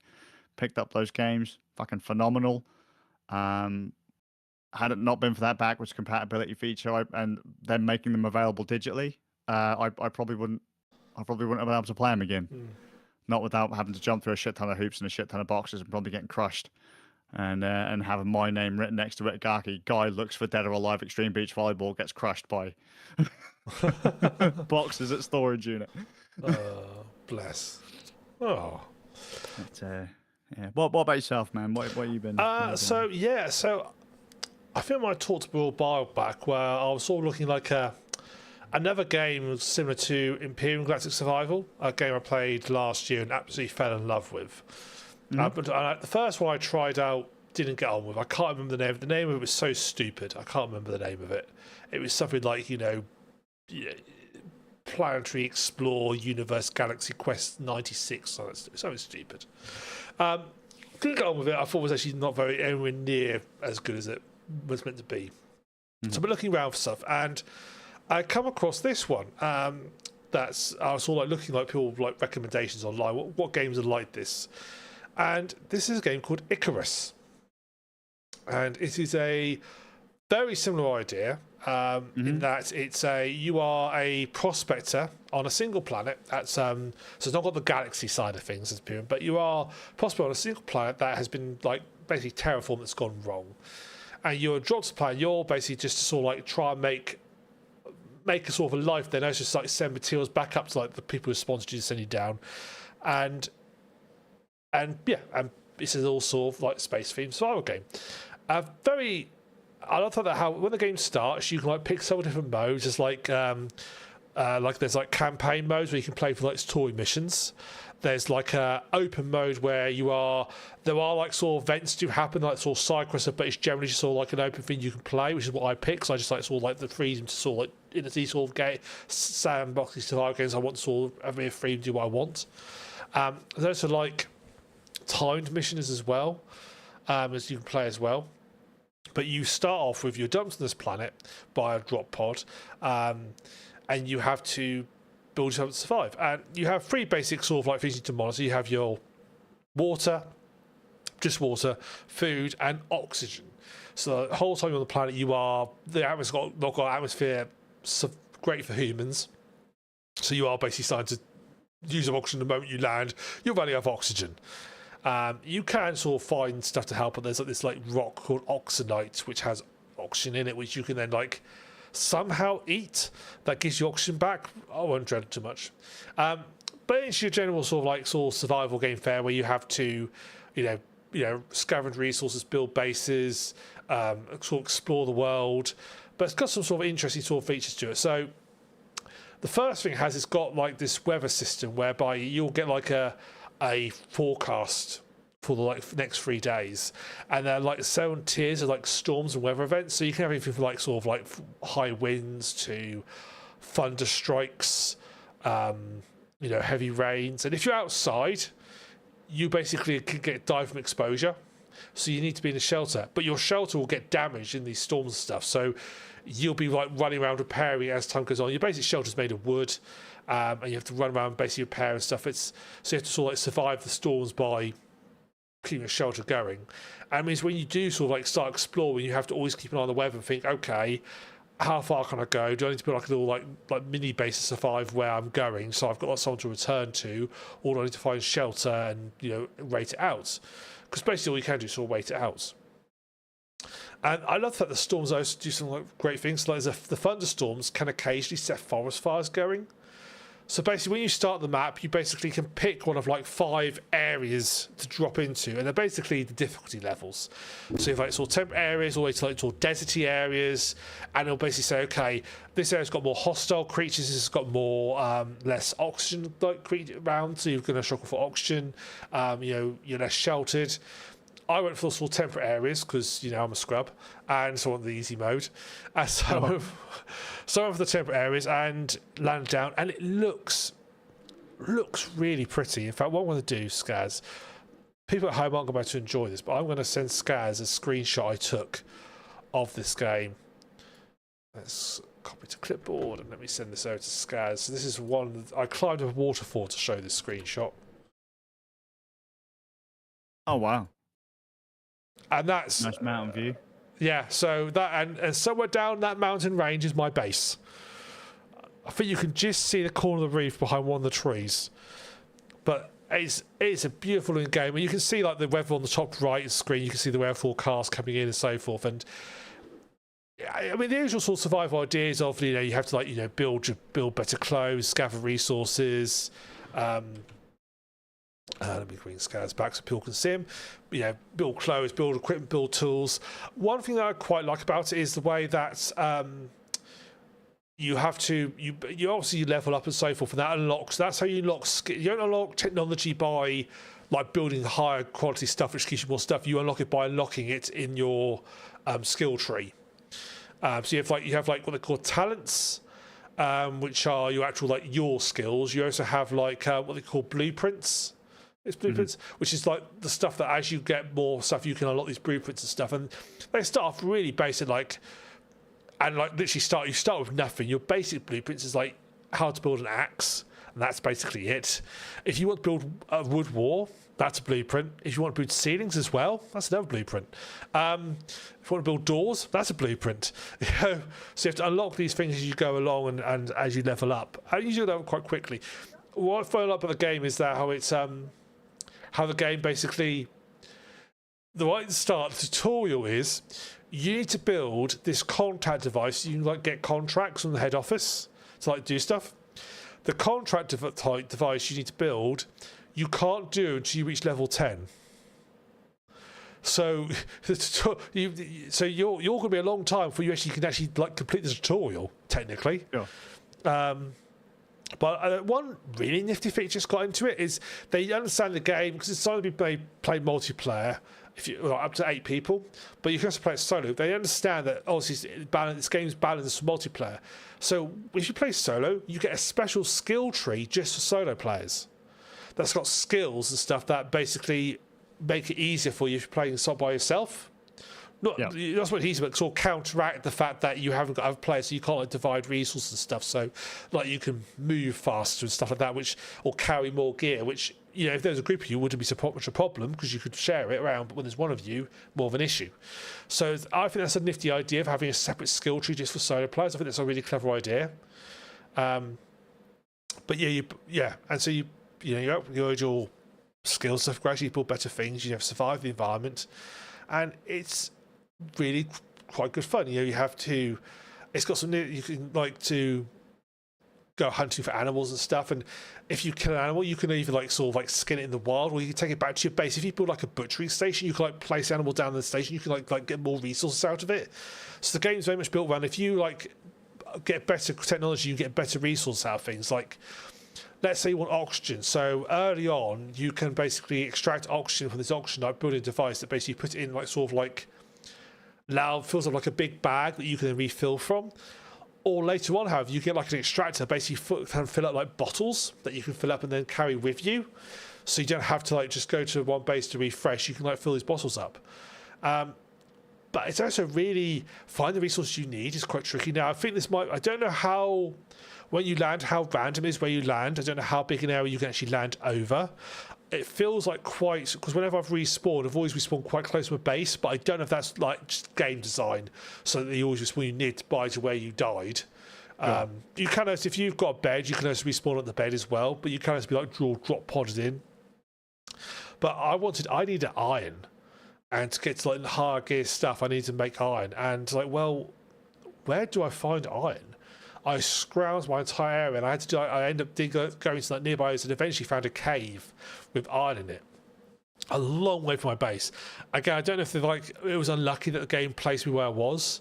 Picked up those games, fucking phenomenal. Had it not been for that backwards compatibility feature and then making them available digitally, I probably wouldn't have been able to play them again. Not without having to jump through a shit ton of hoops and a shit ton of boxes and probably getting crushed. And having my name written next to it, Itagaki, guy looks for Dead or Alive Extreme Beach Volleyball, gets crushed by boxes at storage unit. Bless. Oh. But, yeah. What about yourself, man? What you been? So I think I talked about a while back where I was sort of looking like another game similar to Imperium Galactic Survival, a game I played last year and absolutely fell in love with. But the first one I tried out, didn't get on with. I can't remember the name. The name of it was so stupid. I can't remember the name of it. It was something like, Planetary Explore Universe Galaxy Quest 96, something stupid. Didn't get on with it. I thought it was actually not anywhere near as good as it was meant to be. So I've been looking around for stuff, and I come across this one. That's I was all like looking like people like recommendations online. What games are like this? And this is a game called ICARUS, and it is a very similar idea in that you are a prospector on a single planet. That's so it's not got the galaxy side of things as appearing, but you are a prospector on a single planet that has been like basically terraformed that's gone wrong, and you're dropped to planet. You're basically just to sort of like try and make a sort of a life there. It's just like send materials back up to like the people who sponsored you to send you down, and this is all sort of like space themed survival game. I love that how when the game starts you can like pick several different modes. There's like there's like campaign modes where you can play for like story missions. There's like a open mode where there are like sort of events do happen, like sort of side quests, but it's generally just sort of like an open thing you can play, which is what I pick. So I just like sort of like the freedom to sort of like in these sort of sandboxy survival games. I want to sort of have a bit of freedom to do what I want. There's like timed missions as well, as you can play as well. But you start off with you're dumped on this planet by a drop pod, and you have to build yourself to survive. And you have three basic sort of like things you need to monitor. You have your water, just water, food, and oxygen. So the whole time you're on the planet, the atmosphere not got atmosphere great for humans. So you are basically starting to use up oxygen the moment you land. You're running out of oxygen. You can sort of find stuff to help, but there's like this like rock called oxenite, which has oxygen in it, which you can then like somehow eat. That gives you oxygen back. I won't dread it too much. But it's your general sort of survival game fare where you have to, you know, scavenge resources, build bases, sort of explore the world. But it's got some sort of interesting sort of features to it. So the first thing it's got like this weather system whereby you'll get like a forecast for the like next 3 days, and they're like 7 tiers of like storms and weather events. So you can have anything from like sort of like high winds to thunder strikes, heavy rains. And if you're outside, you basically can get die from exposure. So you need to be in a shelter, but your shelter will get damaged in these storms and stuff. So you'll be like running around repairing as time goes on. Your basic shelter's made of wood. And you have to run around and basically repair and stuff. So you have to sort of like survive the storms by keeping a shelter going. And it means when you do sort of like start exploring, you have to always keep an eye on the weather and think, okay, how far can I go? Do I need to build like a little like mini base to survive where I'm going? So I've got like someone to return to, or do I need to find shelter and rate it out? Because basically all you can do is sort of wait it out. And I love that the storms also do some like great things. Like the thunderstorms can occasionally set forest fires going. So basically, when you start the map, you basically can pick one of like 5 areas to drop into, and they're basically the difficulty levels. So you have like sort of temperate areas, all the way to like sort of deserty areas, and it'll basically say, okay, this area's got more hostile creatures, this has got more less oxygen like creatures around, so you're going to struggle for oxygen. You're less sheltered. I went for the sort of temperate areas because I'm a scrub, and so I want the easy mode. And so I went for the temperate areas and landed down, and it looks really pretty. In fact, what I'm going to do, Skazz, people at home aren't going to enjoy this, but I'm going to send Skazz a screenshot I took of this game. Let's copy to clipboard and let me send this over to Skazz. So this is one I climbed a waterfall to show this screenshot. Oh wow. And that's nice mountain view. Yeah, so that and somewhere down that mountain range is my base. I think you can just see the corner of the reef behind one of the trees. But it's a beautiful looking game, and you can see like the weather on the top right screen. You can see the weather forecast coming in and so forth. And I mean, the usual sort of survival ideas of you have to build better clothes, gather resources. Let me bring Skazz back so people can see him. Build clothes, build equipment, build tools. One thing that I quite like about it is the way that you have to you obviously level up and so forth, and that unlocks. That's how you unlock. You don't unlock technology by like building higher quality stuff, which gives you more stuff. You unlock it by unlocking it in your skill tree. So you have what they call talents. which are your actual like your skills. You also have like what they call blueprints. It's blueprints, which is like the stuff that as you get more stuff, you can unlock these blueprints and stuff. And they start off really basic, like, and like literally you start with nothing. Your basic blueprints is like how to build an axe, and that's basically it. If you want to build a wood wall, that's a blueprint. If you want to build ceilings as well, that's another blueprint. If you want to build doors, that's a blueprint. So you have to unlock these things as you go along and as you level up. And you do that quite quickly. What I find out about the game is that how it's how the game basically, the way to start the tutorial is you need to build this contact device. You can like get contracts from the head office to like do stuff. The contract device you need to build, you can't do until you reach level 10. So, you're going to be a long time before you can actually like complete the tutorial technically. Yeah. But one really nifty feature that's got into it is they understand the game because it's designed to be played multiplayer, if you up to 8 people, but you can also play it solo. They understand that obviously this game's balanced for multiplayer. So if you play solo, you get a special skill tree just for solo players. That's got skills and stuff that basically make it easier for you if you're playing by yourself. That's what he's about. Sort of counteract the fact that you haven't got other players, so you can't like, divide resources and stuff. So, like you can move faster and stuff like that, or carry more gear. Which if there was a group of you, wouldn't be so much a problem because you could share it around. But when there's one of you, more of an issue. So I think that's a nifty idea of having a separate skill tree just for solo players. I think that's a really clever idea. But and so you upgrade your skill stuff gradually, build better things. You have to survive the environment, and it's really quite good fun. You have to. It's got some. You can like to go hunting for animals and stuff. And if you kill an animal, you can either like sort of like skin it in the wild, or you can take it back to your base. If you build like a butchering station, you can like place the animal down in the station. You can like get more resources out of it. So the game's very much built around if you like get better technology, you get better resources out of things. Like let's say you want oxygen. So early on, you can basically extract oxygen from this oxygen, like build a device that basically put it in like sort of like fills up like a big bag that you can then refill from. Or later on, however, you get like an extractor, basically can fill up like bottles that you can fill up and then carry with you. So you don't have to like just go to one base to refresh. You can like fill these bottles up. But it's also really find the resources you need is quite tricky. Now I think I don't know how when you land, how random it is where you land. I don't know how big an area you can actually land over. It feels like because whenever I've respawned, I've always respawned quite close to a base, but I don't know if that's like just game design, so that you always respawn nearby to where you died. Yeah. You can also, if you've got a bed, you can also respawn at the bed as well, but you can also be like drop podded in. But I needed iron, and to get to like the higher gear stuff, I need to make iron, and like, well, where do I find iron? I scrounged my entire area, and I ended up going to like nearby and eventually found a cave with iron in it, a long way from my base. Again, I don't know if it was unlucky that the game placed me where I was,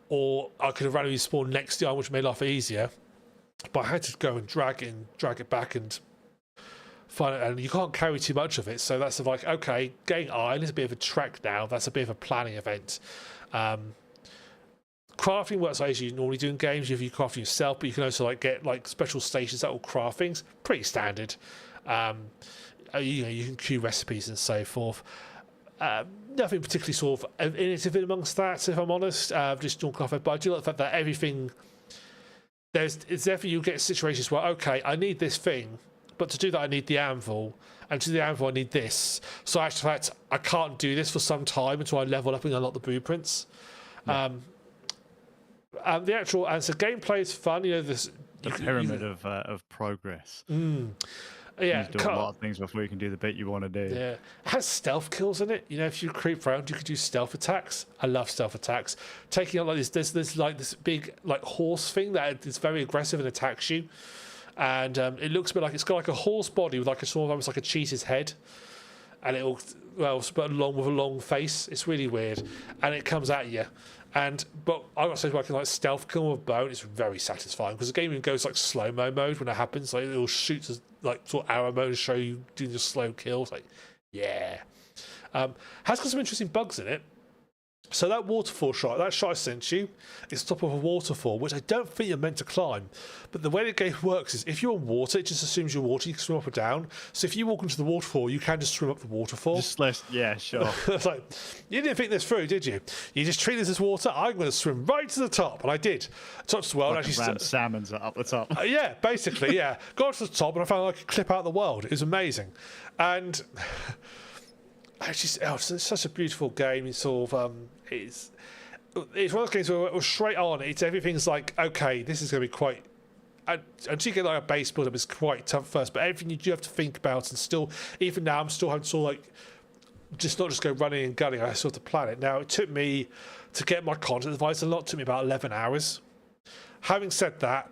or I could have randomly spawned next to iron, which made life easier. But I had to go and drag it back and find it, and you can't carry too much of it. So that's like, okay, getting iron is a bit of a trek now. That's a bit of a planning event. Crafting works like as you normally do in games. You craft yourself, but you can also like get like special stations that will craft things. Pretty standard. You can queue recipes and so forth. Nothing particularly sort of innovative amongst that, if I'm honest. Just normal craft, but I do like the fact that everything it's therefore you get situations where okay, I need this thing, but to do that I need the anvil, and to do the anvil I need this. So actually, in fact, I can't do this for some time until I level up and unlock the blueprints. Yeah. The actual gameplay is fun. The pyramid of progress. Yeah, you do a lot of things before you can do the bit you want to do. Yeah, it has stealth kills in it. If you creep around, you can do stealth attacks. I love stealth attacks. Taking out like there's like this big like horse thing that is very aggressive and attacks you, and it looks a bit like it's got like a horse body with like a sort of almost like a cheetah's head, and it'll but along with a long face. It's really weird, and it comes at you. But I got to say, I can like stealth kill with a bow. It's very satisfying because the game even goes like slow-mo mode when it happens. Like it'll shoot as like sort of arrow mode and show you doing the slow kills. Like, yeah, has got some interesting bugs in it. So that waterfall shot, that shot I sent you, is top of a waterfall, which I don't think you're meant to climb. But the way the game works is if you're on water, it just assumes you're water, you can swim up or down. So if you walk into the waterfall, you can just swim up the waterfall. Yeah, sure. It's like, you didn't think this through, did you? You just treat this as water, I'm going to swim right to the top. And I did. Top to the world. Like salmons are up the top. Yeah, basically, yeah. Got to the top and I found I could clip out the world. It was amazing. And it's such a beautiful game. It's sort of it's one of those games where it was straight on. It's everything's like, okay, this is going to be quite. Until you get like a base build up, it's quite tough first. But everything you do have to think about, and still, even now, I'm still having to like just not just go running and gunning. I still have to plan it. Now, it took me to get my content device a lot. It took me about 11 hours. Having said that,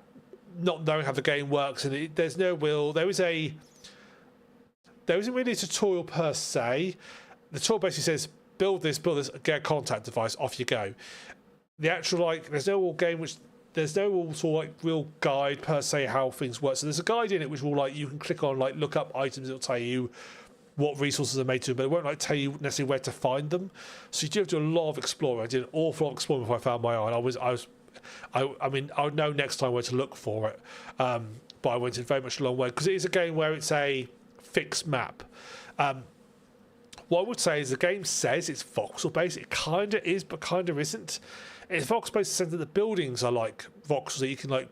not knowing how the game works, and there's no will. There isn't really a tutorial per se. The tutorial basically says build this, get a contact device, off you go. The actual there's no sort of like real guide per se how things work. So there's a guide in it which will you can click on look up items. It'll tell you what resources are made to, but it won't tell you necessarily where to find them. So you do have to do a lot of exploring. I did an awful lot of exploring before I found my own. I mean, I would know next time where to look for it, but I went in very much a long way because it is a game where it's a fixed map. What I would say is the game says it's voxel based. It kind of is, but kind of isn't. It's voxel based in the sense that the buildings are like voxels that you can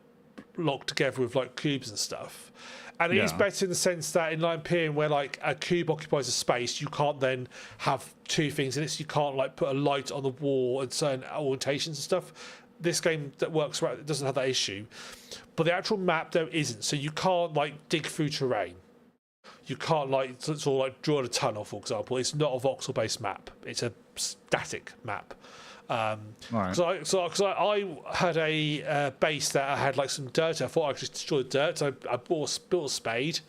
lock together with cubes and stuff. And it is better in the sense that in Imperium, where a cube occupies a space, you can't then have two things in it. So you can't put a light on the wall and certain orientations and stuff. This game that works right, it doesn't have that issue. But the actual map though isn't. So you can't dig through terrain. You can't draw a tunnel, for example. It's not a voxel based map. It's a static map. Because I had a base that I had some dirt. I thought I could just destroy the dirt. So I built a spade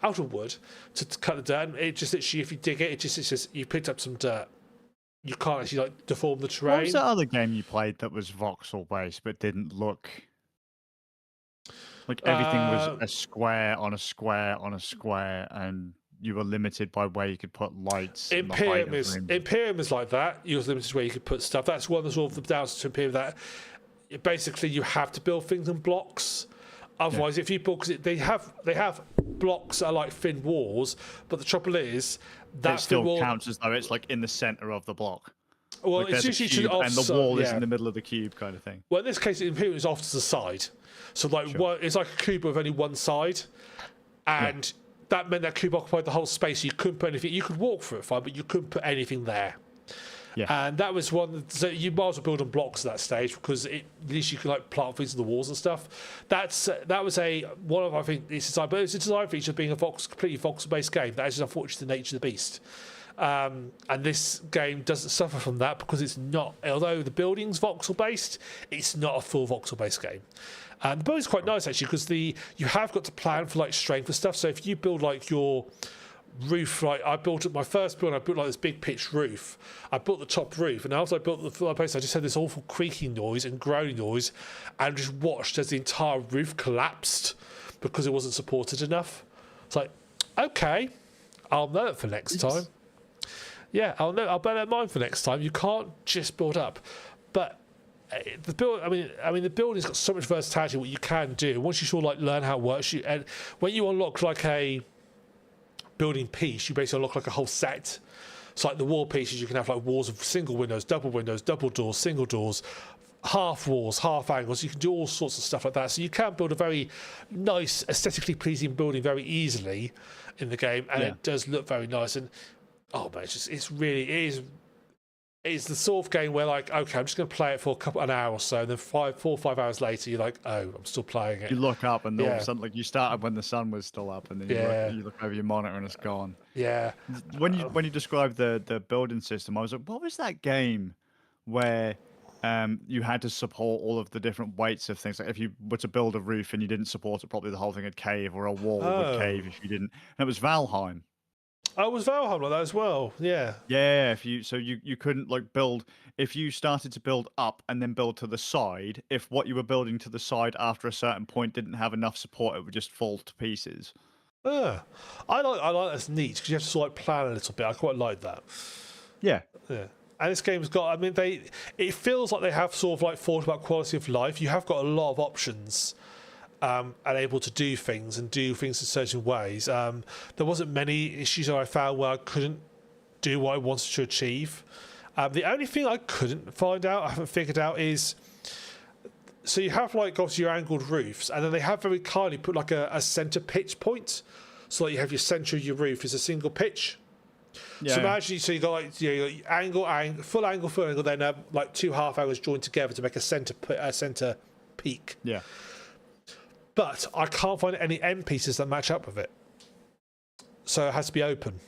out of wood to cut the dirt. And it just literally, if you dig it, it's just you picked up some dirt. You can't actually deform the terrain. What was that other game you played that was voxel based but didn't look everything was a square on a square on a square, and you were limited by where you could put lights? Imperium is like that. You were limited where you could put stuff. That's one of the downsides to Imperium. That basically you have to build things in blocks. Otherwise, if you build, because they have blocks that are thin walls, but the trouble is that it still counts as though it's in the center of the block. Well, it's usually to the and the wall is in the middle of the cube, kind of thing. Well, in this case, Imperium is off to the side, so it's like a cube with only one side, and that meant that cube occupied the whole space. You couldn't put anything. You could walk through it fine, but you couldn't put anything there. Yeah. And that was one. So you might as well build on blocks at that stage because at least you can plant things in the walls and stuff. That was one of, I think, this design, but it's a design feature of being a completely voxel based game. That is unfortunately the nature of the beast. And this game doesn't suffer from that because it's not. Although the building's voxel based, it's not a full voxel based game. And the building's quite nice actually because you have got to plan for strength and stuff. So if you build your roof, I built my first build. I built this big pitched roof. I built the top roof, and after I built the full base, I just had this awful creaking noise and groaning noise, and just watched as the entire roof collapsed because it wasn't supported enough. It's okay, I'll know it for next time. Yeah, I'll bear that in mind for next time. You can't just build up, but the build. I mean, the building's got so much versatility. What you can do once you sort of learn how it works. And when you unlock a building piece, you basically unlock a whole set. It's the wall pieces. You can have walls of single windows, double doors, single doors, half walls, half angles. You can do all sorts of stuff like that. So you can build a very nice, aesthetically pleasing building very easily in the game, and it does look very nice. And oh man, it's the sort of game where okay, I'm just going to play it for an hour or so, and then 4 or 5 hours later, you're oh, I'm still playing it. You look up, and all of a sudden, you started when the sun was still up, and then you look over your monitor, and it's gone. Yeah. When you described the building system, I was like, what was that game where you had to support all of the different weights of things? If you were to build a roof and you didn't support it properly, the whole thing would cave, or a wall would cave if you didn't. And it was Valheim. Oh, it was Valheim like that as well. Yeah. Yeah. You couldn't build if you started to build up and then build to the side. If what you were building to the side after a certain point didn't have enough support, it would just fall to pieces. I like that's neat because you have to plan a little bit. I quite like that. Yeah. Yeah. And this game's got, I mean, it feels like they have sort of like thought about quality of life. You have got a lot of options and able to do things in certain ways. There wasn't many issues that I found where I couldn't do what I wanted to achieve. The only thing I couldn't find out, I haven't figured out, is so you have like obviously your angled roofs, and then they have very kindly put like a center pitch point, so like you have your center of your roof is a single pitch. Yeah. So imagine, so you got like full angle, then like 2 half angles joined together to make a center peak. Yeah. But I can't find any end pieces that match up with it, so it has to be open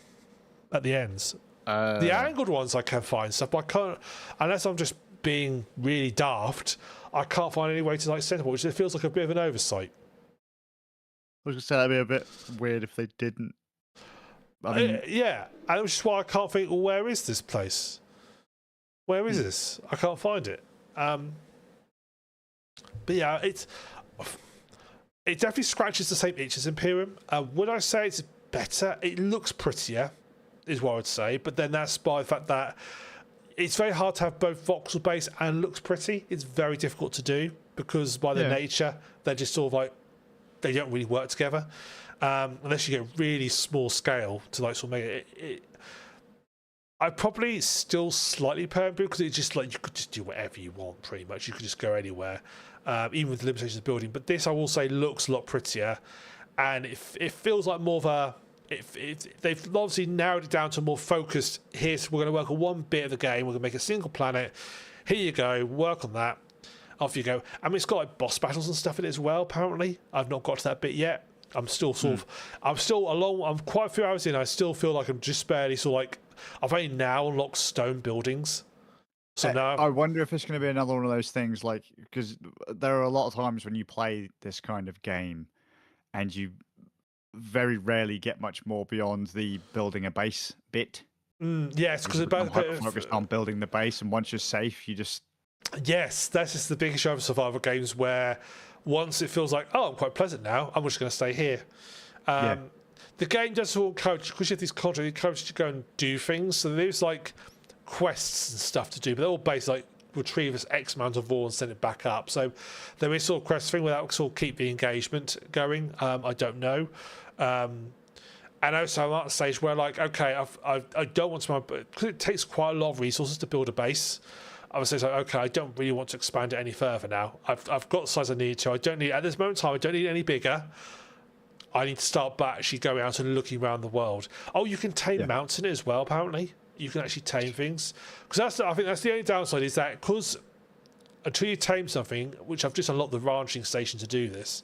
at the ends. The angled ones I can find stuff, but I can't, unless I'm just being really daft. I can't find any way to like center, which feels like a bit of an oversight. I was gonna say that'd be a bit weird if they didn't. I mean, yeah, and which is why I can't think. Well, where is this place? Where is this? I can't find it. But yeah, it definitely scratches the same itch as Imperium. Would I say it's better? It looks prettier, is what I would say. But then that's by the fact that it's very hard to have both voxel based and looks pretty. It's very difficult to do because by their nature, they're just sort of like, they don't really work together. Unless you get really small scale to like sort of make it. I probably still slightly prefer it because it's just like you could just do whatever you want pretty much. You could just go anywhere, even with the limitations of building. But this, I will say, looks a lot prettier, and it feels like more of a. They've obviously narrowed it down to more focused. Here's we're going to work on one bit of the game. We're going to make a single planet. Here you go. Work on that. Off you go. I mean, it's got like boss battles and stuff in it as well. Apparently, I've not got to that bit yet. I'm still I'm quite a few hours in. I still feel like I'm just barely sort of like, I've only now unlocked stone buildings. So now I wonder if it's going to be another one of those things, like, because there are a lot of times when you play this kind of game and you very rarely get much more beyond the building a base bit. Yes, because it's focused on building the base, and once you're safe, you just... Yes, that's just the big issue of survival games, where once it feels like, oh, I'm quite pleasant now, I'm just going to stay here. The game does all encourage, because you have these contracts, it encourages you to go and do things. So there's like quests and stuff to do, but they're all based like retrieve this X amount of ore and send it back up. So there is sort of quest thing where that will sort of keep the engagement going. I don't know. And also I'm at a stage where like, okay, I don't want to, because it takes quite a lot of resources to build a base. I was saying, okay, I don't really want to expand it any further now. I've got the size I need to. I don't need, at this moment in time, I don't need any bigger. I need to start back actually going out and looking around the world. Oh, you can tame mounts in it as well, apparently. You can actually tame things. Because I think that's the only downside, is that because until you tame something, which I've just unlocked the ranching station to do this,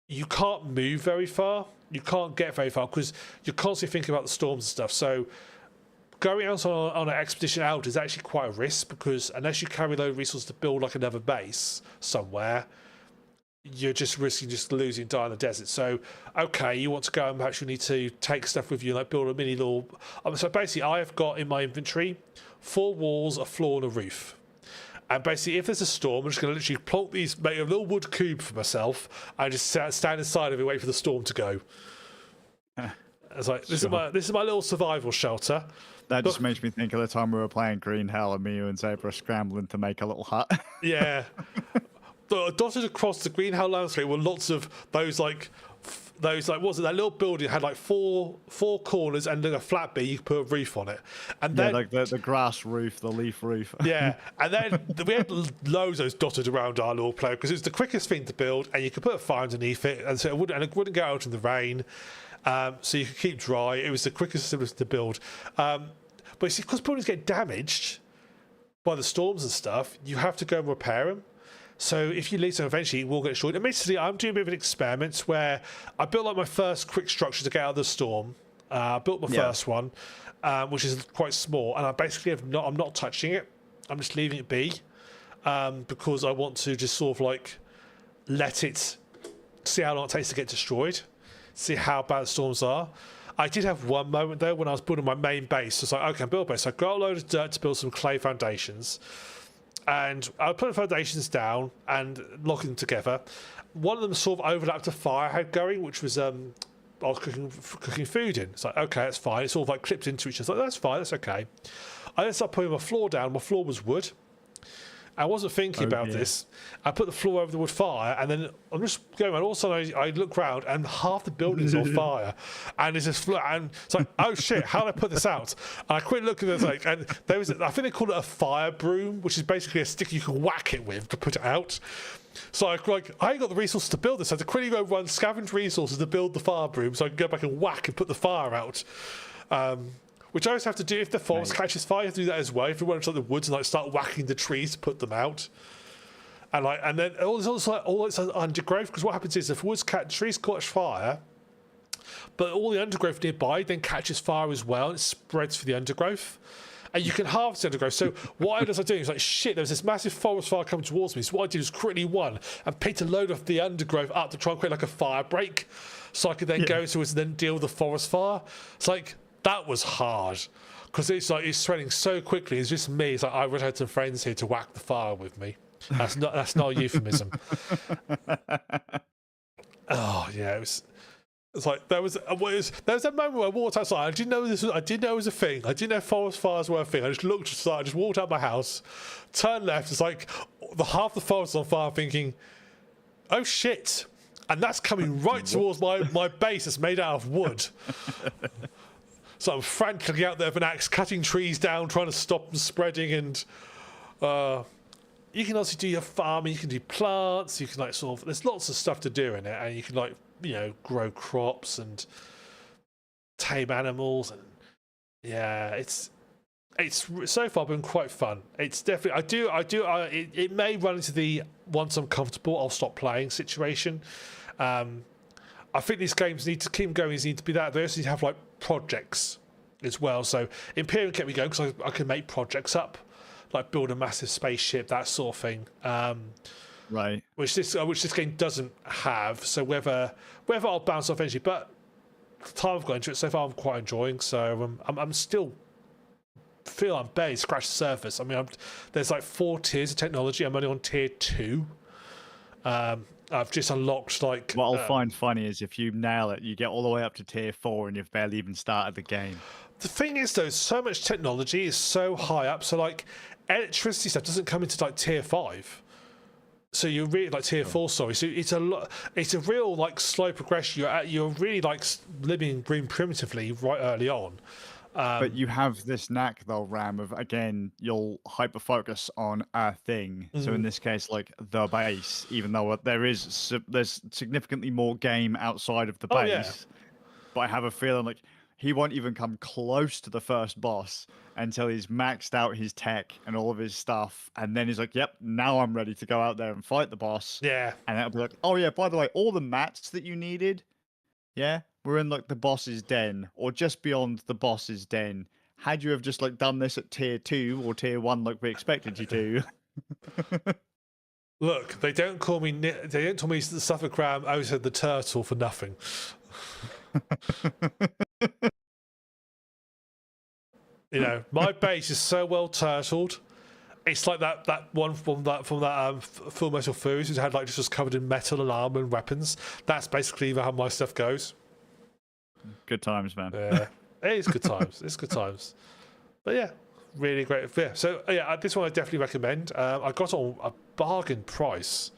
you can't move very far. You can't get very far because you're constantly thinking about the storms and stuff. So going out on an expedition out is actually quite a risk, because unless you carry those resources to build like another base somewhere, you're just risking just losing, die in the desert. So, okay, you want to go and perhaps you need to take stuff with you, like build a mini little... so basically, I have got in my inventory 4 walls, a floor, and a roof. And basically, if there's a storm, I'm just going to literally plonk these, make a little wood cube for myself, and just stand inside of it, wait for the storm to go. It's like, this is my little survival shelter. That just makes me think of the time we were playing Green Hell and me, you and Zebra scrambling to make a little hut. Yeah. Dotted across the Green Hell landscape were lots of those like what was it, that little building had like four corners and then a flat bit, you could put a roof on it. And then like the grass roof, the leaf roof. Yeah. And then we had loads of those dotted around our little place because it was the quickest thing to build, and you could put a fire underneath it, and so it wouldn't go out in the rain. So you could keep dry. It was the quickest, simplest to build. But you see, because buildings get damaged by the storms and stuff, you have to go and repair them. So if you leave them, eventually it will get destroyed. Admittedly, I'm doing a bit of an experiment where I built like my first quick structure to get out of the storm. I built my first one, which is quite small, and I basically I'm not touching it. I'm just leaving it be, because I want to just sort of like let it see how long it takes to get destroyed, see how bad the storms are. I did have one moment though when I was building my main base. It's like, okay, I'm building a base. So I got a load of dirt to build some clay foundations. And I put the foundations down and locking them together. One of them sort of overlapped a fire I had going, which was I was cooking food in. It's like, okay, that's fine. It's all like clipped into each other. Like, that's fine. That's okay. I then started putting my floor down. My floor was wood. I wasn't thinking about this. I put the floor over the wood fire, and then I'm just going around. All of a sudden, I look around, and half the building's on fire. And there's this floor, and it's like, oh shit, how did I put this out? And I quick look at it, like, and there was, I think they call it a fire broom, which is basically a stick you can whack it with to put it out. So I ain't got the resources to build this. So I had to quickly go run scavenge resources to build the fire broom, so I can go back and whack and put the fire out. Which I always have to do if the forest catches fire. You have to do that as well. If you want to the woods and like start whacking the trees to put them out, and then all this undergrowth. Because what happens is if trees catch fire, but all the undergrowth nearby then catches fire as well, and it spreads for the undergrowth. And you can harvest the undergrowth. So what I ended up doing is like, shit, there was this massive forest fire coming towards me. So what I did was quickly run and picked a load of the undergrowth up to try and create like a fire break, so I could then go to it and then deal with the forest fire. It's like. That was hard because it's like it's spreading so quickly. It's just me. It's like I would have some friends here to whack the fire with me. That's not a euphemism. Oh yeah, it's like there was a moment where I walked outside. I didn't know it was a thing. I didn't know forest fires were a thing. I just looked aside. I just walked out my house, turned left. It's like half the forest on fire. Thinking, oh shit, and that's coming right towards my base. That's made out of wood. So I'm frantically out there with an axe, cutting trees down, trying to stop them spreading. And you can also do your farming. You can do plants. You can like sort of. There's lots of stuff to do in it, and you can like grow crops and tame animals. And yeah, it's so far been quite fun. It's definitely it may run into the once I'm comfortable I'll stop playing situation. I think these games need to keep going. Need to be that. They also need to have like projects as well. So Imperium kept me going because I can make projects up, like build a massive spaceship, that sort of thing. Right. Which this game doesn't have. So whether I'll bounce off eventually, but the time I've got into it so far, I'm quite enjoying. So I'm still feel I'm barely scratched the surface. I mean, there's like 4 tiers of technology. I'm only on tier 2. I've just unlocked like. What I'll find funny is if you nail it, you get all the way up to tier 4 and you've barely even started the game. The thing is, though, so much technology is so high up. So like, electricity stuff doesn't come into like tier 5. So you're really like tier 4. Sorry. So it's a lot. It's a real like slow progression. You're really like living primitively right early on. But you have this knack, though, Ram, of, again, you'll hyper-focus on a thing. So in this case, like, the base, even though there's significantly more game outside of the base. Yeah. But I have a feeling, like, he won't even come close to the first boss until he's maxed out his tech and all of his stuff. And then he's like, yep, now I'm ready to go out there and fight the boss. Yeah. And that'll be like, oh, yeah, by the way, all the mats that you needed, yeah, we're in like the boss's den or just beyond the boss's den. Had you have just like done this at tier 2 or tier 1 like we expected you to. Look, they don't call me the Suffolk Ram. I said the turtle for nothing. My base is so well turtled. It's like that one from that Full Metal Furious, who had like just covered in metal and armor and weapons. That's basically how my stuff goes. Good times, man. Yeah, it is good times. It's good times. But yeah, really great. Yeah. So yeah, this one I definitely recommend. I got it on a bargain price.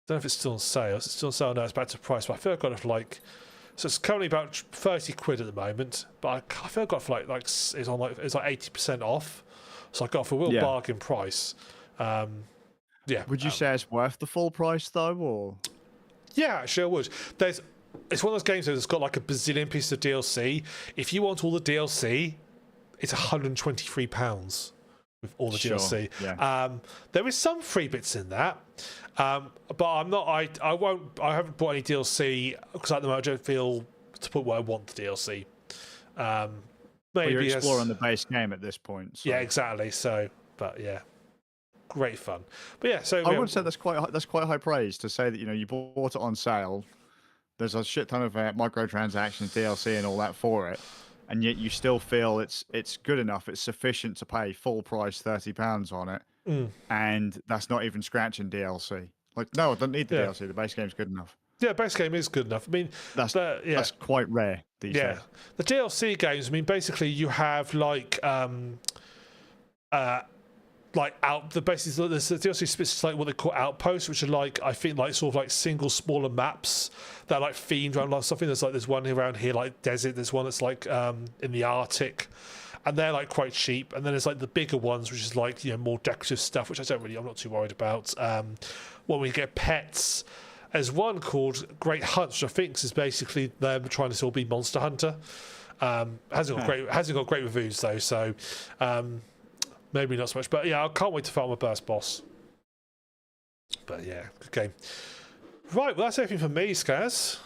Don't know if it's still on sale. Is it still on sale? No, it's back to price. But I feel I got it for like. So it's currently about 30 quid at the moment. But I feel I got it for like it's like 80% off. So I got it for a real bargain price. Yeah. Would you say it's worth the full price though, or? Yeah, actually I would. It's one of those games that's got like a bazillion pieces of DLC. If you want all the DLC, it's £123 with all the DLC. Yeah. There is some free bits in that, but I'm not. I haven't bought any DLC because at the moment I don't feel to put where I want the DLC. Maybe you're exploring the base game at this point. So. Yeah, exactly. So, but yeah, great fun. But yeah, so I would say that's quite high praise to say that you bought it on sale. There's a shit ton of microtransactions, DLC, and all that for it, and yet you still feel it's good enough. It's sufficient to pay full price £30 on it, and that's not even scratching DLC. Like, no, I don't need the DLC. The base game's good enough. Yeah, base game is good enough. I mean, That's quite rare these days. The DLC games. I mean, basically you have like the basically the DLC splits like what they call outposts, which are like I think like sort of like single smaller maps that are like themed around like something. There's one around here like desert. There's one that's like in the Arctic, and they're like quite cheap. And then there's like the bigger ones, which is like more decorative stuff, which I'm not too worried about. When we get pets. There's one called Great Hunt, which I think is basically them trying to still be Monster Hunter. Hasn't got great reviews though, so maybe not so much. But yeah, I can't wait to fight my burst boss. But yeah, good game. Right, well that's everything from me, Skazz.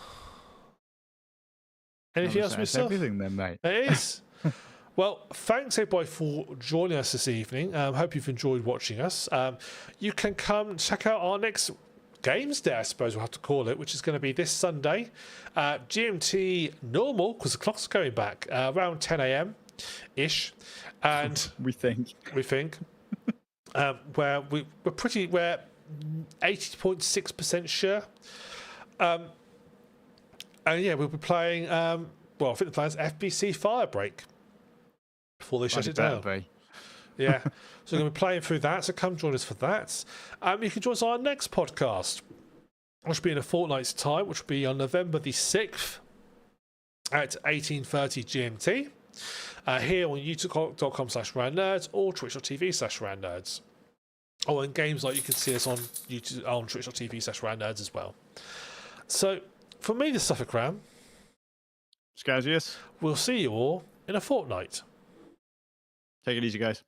Anything else, Mister? Everything then, mate. It is. Well, thanks everybody for joining us this evening. Hope you've enjoyed watching us. You can come check out our next Games Day, I suppose we'll have to call it, which is going to be this Sunday, GMT normal, because the clock's going back around 10 a.m. ish, and we think where we're 80.6% sure, and yeah, we'll be playing. Well, I think the plan is FBC Firebreak before they shut it down. Yeah, so we're going to be playing through that, so come join us for that. You can join us on our next podcast, which will be in a fortnight's time, which will be on November the 6th at 18:30 GMT, here on youtube.com/randnerds or twitch.tv/randnerds. Oh, and games like you can see us on YouTube on twitch.tv/randnerds as well. So, from me, this is Suffolk Ram. Skazz, we'll see you all in a fortnight. Take it easy, guys.